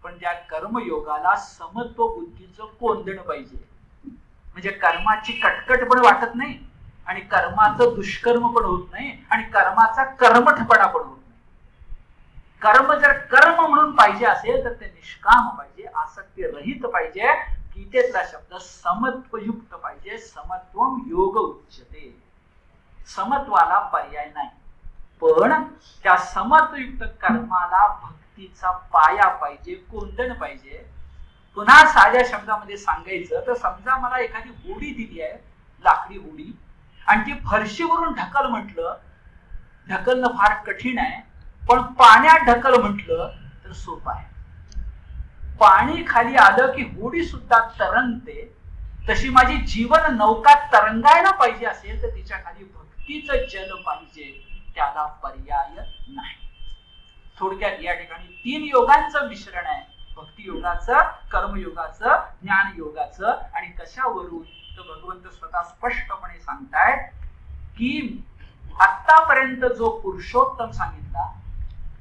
पण त्या कर्मयोगाला समत्व बुद्धीचं कोंदण पाहिजे. म्हणजे कर्माची कटकट पण वाटत नाही आणि कर्माचं दुष्कर्म पण होत नाही आणि कर्माचा कर्मठपणा पण होत नाही. कर्म जर कर्म म्हणून पाहिजे असेल तर ते निष्काम पाहिजे, आसक्ती रहित पाहिजे. गीतेतला शब्द समत्वयुक्त पाहिजे. समत्वम योग उच्यते. समत्वाला पर्याय नाही, पण त्या समत्वयुक्त कर्माला भक्तीचा पाया पाहिजे, कोंदण पाहिजे. पुन्हा साध्या शब्दामध्ये सांगायचं तर समजा मला एखादी होडी दिली आहे, लाकडी होडी, आणि ती फरशीवरून ढकल म्हटलं, ढकलणं फार कठीण आहे. पण पाण्यात ढकल म्हटलं तर सोपं आहे. पाणी खाली आलं की होडी सुद्धा तरंगते. तशी माझी जीवन नौका तरंगायला पाहिजे असेल तर तिच्या खाली भक्तीचं जल पाहिजे, त्याला पर्याय नाही. थोडक्यात या ठिकाणी 3 योगांचं मिश्रण आहे. भक्तियोगाचं, कर्मयोगाचं, ज्ञानयोगाचं. आणि कशावरून तर भगवंत स्वतः स्पष्टपणे सांगतायत की आतापर्यंत जो पुरुषोत्तम सांगितला,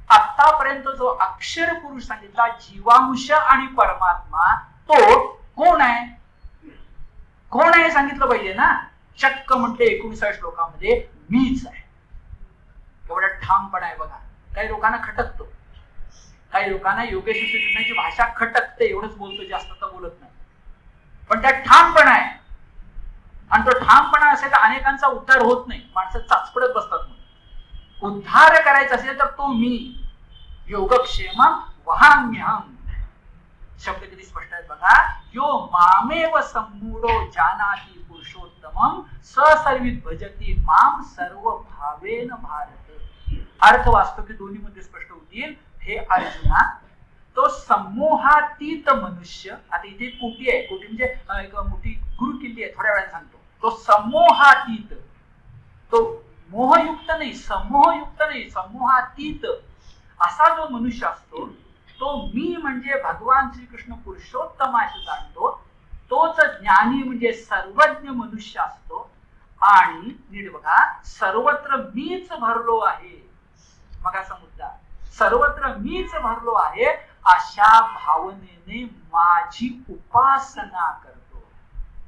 आतापर्यंत जो अक्षर पुरुष सांगितला, जीवांश आणि परमात्मा, तो कोण आहे? कोण आहे सांगितलं पाहिजे ना. चक्क म्हटले 19 श्लोकामध्ये मीच आहे. एवढा ठामपणा आहे बघा. काही लोकांना खटकतो, काही लोकांना योगेश श्रीकृष्णाची भाषा खटकते. एवढंच बोलतो, जास्त तर बोलत नाही. पण त्यात ठामपणा आहे. आणि तो ठामपणा असेल तर अनेकांचा उद्धार होत नाही. माणसं चाचपडत बसतात. उद्धार करायचा असेल तर तो मी, योगक्षेमं वहाम्यहम्. शब्द किती स्पष्ट आहेत बघा. यो मामेव सम्मूढो जानाति पुरुषोत्तमं स सर्वित भजति माम सर्व भावेन भारत. अर्थ वास्तव की दोन्ही मध्ये स्पष्ट होतील. हे अर्जुना, तो सम्मोहातीत मनुष्य, आता इथे कोटी आहे, कोटी म्हणजे एक मोठी गुरु किल्ली आहे, थोड्या वेळाने सांगतो. तो सम्मोहातीत, तो मोहयुक्त नाही, समोहयुक्त नाही, समूहातीत असा जो मनुष्य असतो, तो मी म्हणजे भगवान श्रीकृष्ण पुरुषोत्तम असं जाणतो. तोच ज्ञानी म्हणजे सर्वज्ञ मनुष्य असतो. आणि नीट बघा, सर्वत्र मीच भरलो आहे. मग असा मुद्दा, सर्वत्र मीच भरलो आहे अशा भावनेने माझी उपासना करतो.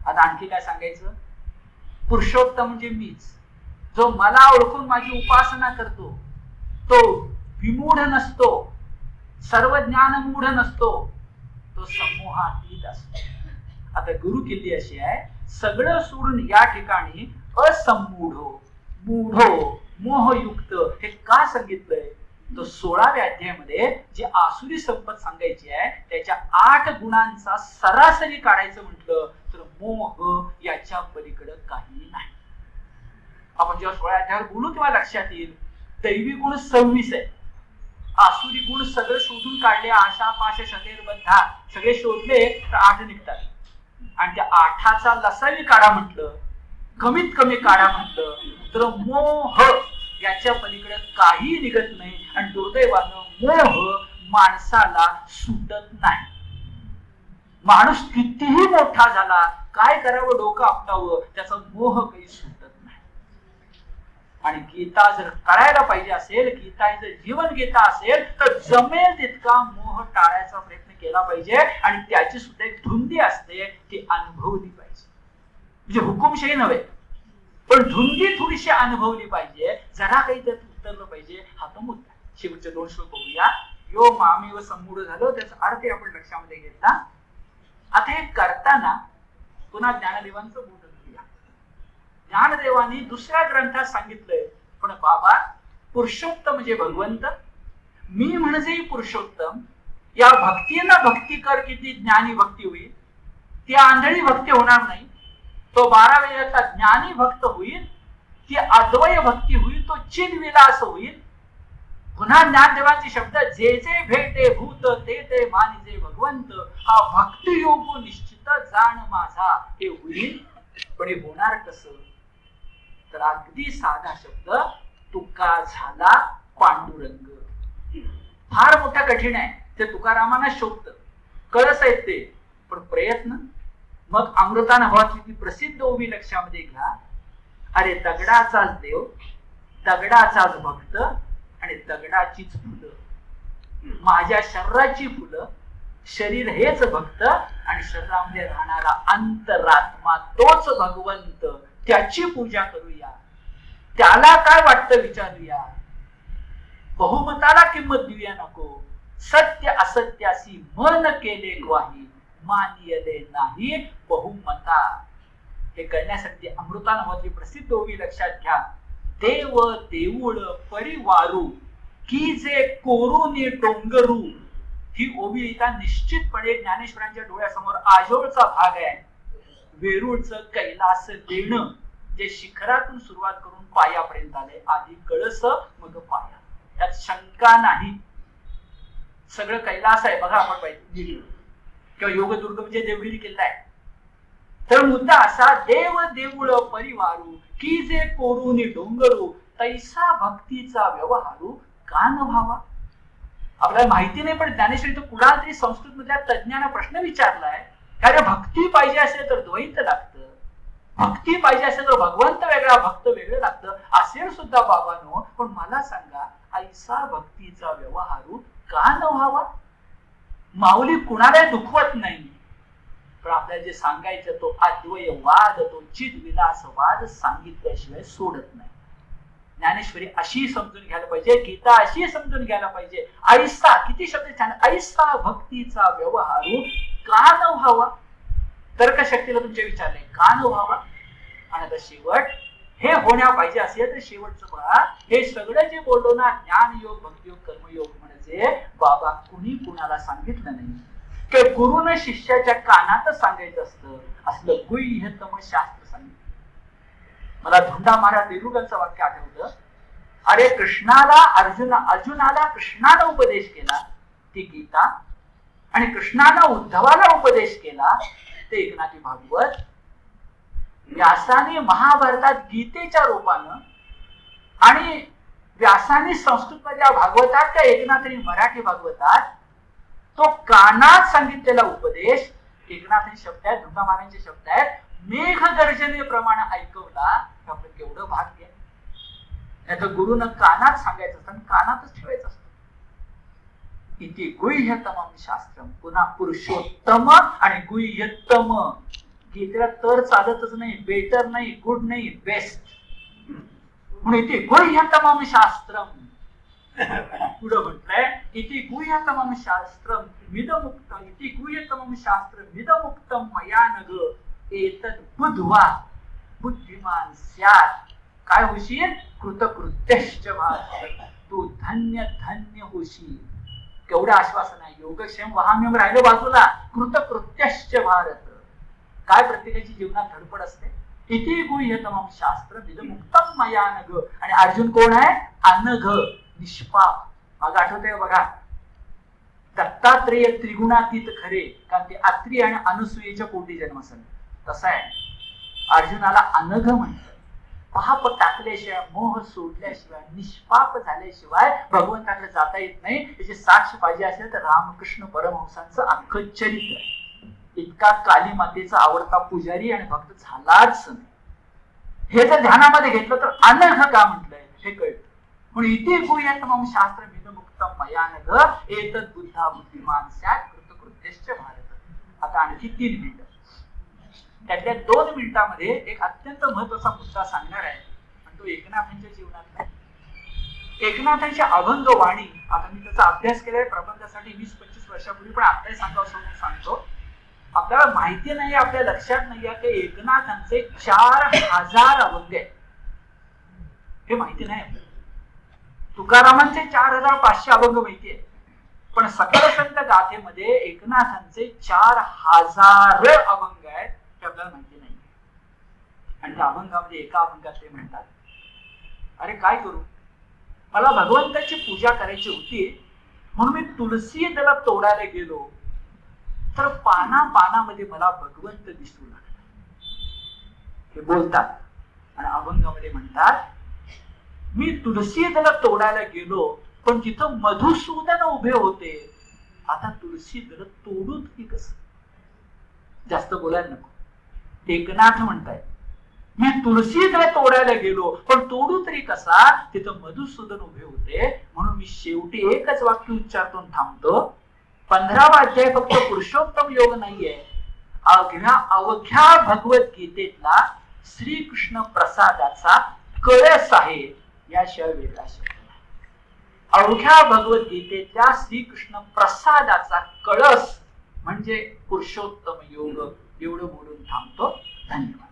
आता आणखी काय सांगायचं? पुरुषोत्तम म्हणजे मीच. जो मला ओळखून माझी उपासना करतो तो विमूढ नसतो, सर्व ज्ञान मूढ नसतो, तो समूहातीत असतो. आता गुरु किल्ली अशी आहे, सगळं सोडून या ठिकाणी असम्मूढो, मूढो, मोहयुक्त हे का सांगितलंय? तो 16व्या अध्यायामध्ये जी आसुरी संपत सांगायची आहे त्याच्या 8 गुणांचा सरासरी काढायचं म्हटलं तर मोह याच्या पलीकडे काही नाही. आपण जेव्हा 16व्या अध्यायावर बोलू तेव्हा लक्षात येईल. दैवी गुण 26 आहे, आसुरी गुण सगळे शोधून काढले, आशा पाश शतेर बद्धा सगळे शोधले तर 8 निघतात. आणि त्या 8चा लसावी काढा म्हटलं, कमीत कमी काढा म्हटलं तर मोह याच्या पलीकडे काही निघत नाही. आणि दुर्दैवानं मोह माणसाला सुटत नाही. माणूस कितीही मोठा झाला, काय करावं डोकं आपटावं, त्याचा मोह काही सुटत नाही. आणि गीता जर कळायला पाहिजे असेल, गीता जर जीवन गीता असेल तर जमेल तितका मोह टाळायचा प्रयत्न केला पाहिजे. आणि त्याची सुद्धा एक धुंदी असते, ती अनुभवली पाहिजे. म्हणजे हुकुमशाही नव्हे, पण धुंदी थोडीशी अनुभवली पाहिजे, जरा काही त्यात उतरलं पाहिजे. हा तो मुद्दा. शेवटचे 2 श्लोक बघूया. यो मामेव सम्मूढ झालो, त्याचा अर्थ आपण लक्षामध्ये घेतला. आता हे करताना पुन्हा ज्ञानदेवांचं बोलणं घेऊया. ज्ञानदेवांनी दुसऱ्या ग्रंथात सांगितलंय, पण बाबा पुरुषोत्तम म्हणजे भगवंत, मी म्हणजे पुरुषोत्तम, या भक्तीला भक्ती कर किती ज्ञानी भक्ती होईल. ती आंधळी भक्ती होणार नाही, तो 12 वेळाचा ज्ञानी भक्त होईल, ती अद्वय भक्ती होईल, तो चिन्विलास होईल. पुन्हा ज्ञानदेवाचे शब्द, जे जे भेटे भूत ते ते मानिजे भगवंत, हा भक्तियोग निश्चित जाण माझा, हे होईल. पण हे होणार कसं? तर अगदी साधा शब्द, तुका झाला पांडुरंग. फार मोठा कठीण आहे, ते तुकारामांना शोभत, कळस आहेत ते, पण प्रयत्न. मग अमृतानुभवातली ती प्रसिद्ध ओवी लक्षामध्ये घ्या. अरे दगडाचाच देव, दगडाचाच भक्त आणि दगडाचीच फुलं. माझ्या शरीराची फुलं, शरीर हेच भक्त आणि शरीरामध्ये राहणारा अंतरात्मा तोच भगवंत. त्याची पूजा करूया, त्याला काय वाटतं विचारूया. बहुमताला किंमत देऊया नको, सत्य असत्यासी मन केले ग्वाही, मानियले नाही बहुमता. हे करण्यासाठी अमृतानुभवातली प्रसिद्ध ओवी लक्षात घ्या. देव देऊळ परिवारू की जे कोरुनी डोंगरू. ही ओवी लिहिता निश्चितपणे ज्ञानेश्वरांच्या डोळ्यासमोर आजोळचा भाग आहे. वेरूळचं कैलास देणं, जे शिखरातून सुरुवात करून पायापर्यंत आले. आधी कळस मग पाया, त्यात शंका नाही. सगळं कैलास आहे बघा, आपण पाहिजे किंवा योगदुर्ग म्हणजे देवगिरी किल्ला आहे. तर मुद्दा असा, देव देऊळ परिवारू की जे कोरुनी डोंगरू, तैसा भक्तीचा व्यवहारू का न व्हावा. आपल्याला माहिती नाही, पण ज्ञानेश्वरी तो कुणाला तरी संस्कृत मधल्या तज्ञांना प्रश्न विचारलाय, कारण भक्ती पाहिजे असेल तर द्वैत लागतं, भक्ती पाहिजे असेल तर भगवंत वेगळा भक्त वेगळं लागतं, असेल सुद्धा बाबांनो. पण मला सांगा, ऐसा भक्तीचा व्यवहारू का न व्हावा. माऊली कुणाला दुखवत नाही, पण आपल्याला जे सांगायचं तो अद्वयवाद, तो चिद्विलासवाद सांगितल्याशिवाय सोडत नाही. ज्ञानेश्वरी अशी समजून घ्यायला पाहिजे, गीता अशी समजून घ्यायला पाहिजे. ऐसा, किती शब्द छान, ऐसा भक्तीचा व्यवहारू का न व्हावा. तर्कशक्तीला तुमचे विचारले का न व्हावा. आणि आता शेवट, हे होण्या पाहिजे असेल तर शेवटचं बघा, हे सगळं जे बोललो ना, ज्ञानयोग भक्तियोग कर्मयोग, म्हणजे बाबा कुणी कुणाला सांगितलं नाही, की गुरुनं शिष्याच्या कानातच सांगायचं असतं. असलं गुह्यतम शास्त्र सांगितलं. मला धुंडा महाराज देरुगलचं वाक्य आठवतं. अरे कृष्णाला अर्जुनाला कृष्णाला उपदेश केला ती गीता, आणि कृष्णाला उद्धवाला उपदेश केला ते एकनाथी भागवत. व्यासाने महाभारतात गीतेच्या रूपानं आणि व्यासाने संस्कृतमधल्या भागवतात त्या एकनाथाने मराठी भागवतात तो कानात सांगितलेला उपदेश एकनाथांचे शब्द आहेत, धुंडा महाराजांचे शब्द आहेत, मेघगर्जनेप्रमाणे ऐकवला. आपलं केवढं भाग्य. नाही तर गुरुनं कानात सांगायचं असतं आणि कानातच ठेवायचं असतं. इति गुह्यतमं शास्त्रम. पुन्हा पुरुषोत्तम आणि गुह्यतम. गीतेला तर चालतच नाही, बेटर नाही, गुड नाही, बेस्ट. म्हणून इथे गुह्यतमं शास्त्रम. पुढं म्हटलंय इति गुह्यतमं शास्त्रम मिदमुक्तम. इति गुह्यतमं शास्त्रम मिदमुक्तम मया नग एतद् बुद्ध्वा बुद्धिमान स्यात्. काय होशील? कृतकृत्यश्च भारत. तू धन्य धन्य होशील. केवढं आश्वासन आहे. योगक्षेम वहाम्यम राहिलं बाजूला, कृतकृत्यश्च भारत. काय प्रत्येकाची जीवनात धडपड असते. इति गुह्यतमं शास्त्र विदमुक्तम मया नग. आणि अर्जुन कोण आहे? अनघ, निष्पाप. मग आठवतंय बघा, दत्तात्रेय त्रिगुणातीत खरे, कारण ते अत्री आणि अनुसूयेच्या पोटी जन्म असेल. तसा आहे. अर्जुनाला अनघ म्हणतात. पाप टाकल्याशिवाय, मोह सोडल्याशिवाय, निष्पाप झाल्याशिवाय भगवंताकडे जाता येत नाही. त्याची साक्ष पाहिजे असेल तर रामकृष्ण परमहंसांचं अख्खं चरित्र. इतका काली मातेचा आवडता पुजारी आणि भक्त झालाच नाही. हे जर ध्यानामध्ये घेतलं तर अनघ का म्हटलंय हे कळतं. म्हणून इथे गुह्यतमं शास्त्र विदमुक्तम मया नघ एतद् बुद्धा बुद्धिमान स्यात् कृतकृत्यश्च भारत. आता आणखी 3 मिनिटं. त्यातल्या 2 मिनिटांमध्ये एक अत्यंत महत्वाचा मुद्दा सांगणार आहे, आणि तो एकनाथांच्या जीवनातला. एकनाथांची अभंग वाणी. आता मी त्याचा अभ्यास केलाय प्रबंधासाठी 20-25 वर्षापूर्वी, पण आताही सांगतो. आपल्याला माहिती नाही, आपल्या लक्षात नाही आहे की एकनाथांचे 4000 अभंग आहेत. हे माहिती नाही आपल्याला. तुकारामांचे 4500 अभंग माहिती आहे. पण सकल संत गाथेमध्ये एकनाथांचे 4000 अभंग आहेत ते आपल्याला माहिती नाही. आणि त्या अभंगामध्ये एका अभंगात ते म्हणतात, अरे काय करू, मला भगवंताची पूजा करायची होती म्हणून मी तुलसी दल तोडायला गेलो तर पाना पानामध्ये मला भगवंत दिसू लागला. हे बोलतात आणि अभंगामध्ये म्हणतात, मी तुलसी दल तोडायला गेलो पण तिथं मधुसूदन उभे होते, आता तुलसी दल तोडू तरी कसं. जास्त बोलायला नको. एकनाथ म्हणताय मी तुलसी दल तोडायला गेलो पण तोडू तरी कसा, तिथं मधुसूदन उभे होते. म्हणून मी शेवटी एकच वाक्य उच्चारतून थांबतो. 15वा अध्याय फक्त पुरुषोत्तम योग नाहीये, अवघ्या भगवद्गीतेतला श्रीकृष्ण प्रसादाचा कळस आहे, याशिवाय वेगळा शब्द नाही. अवघ्या भगवद्गीतेतल्या श्रीकृष्ण प्रसादाचा कळस म्हणजे पुरुषोत्तम योग. एवढं बोलून थांबतो. धन्यवाद.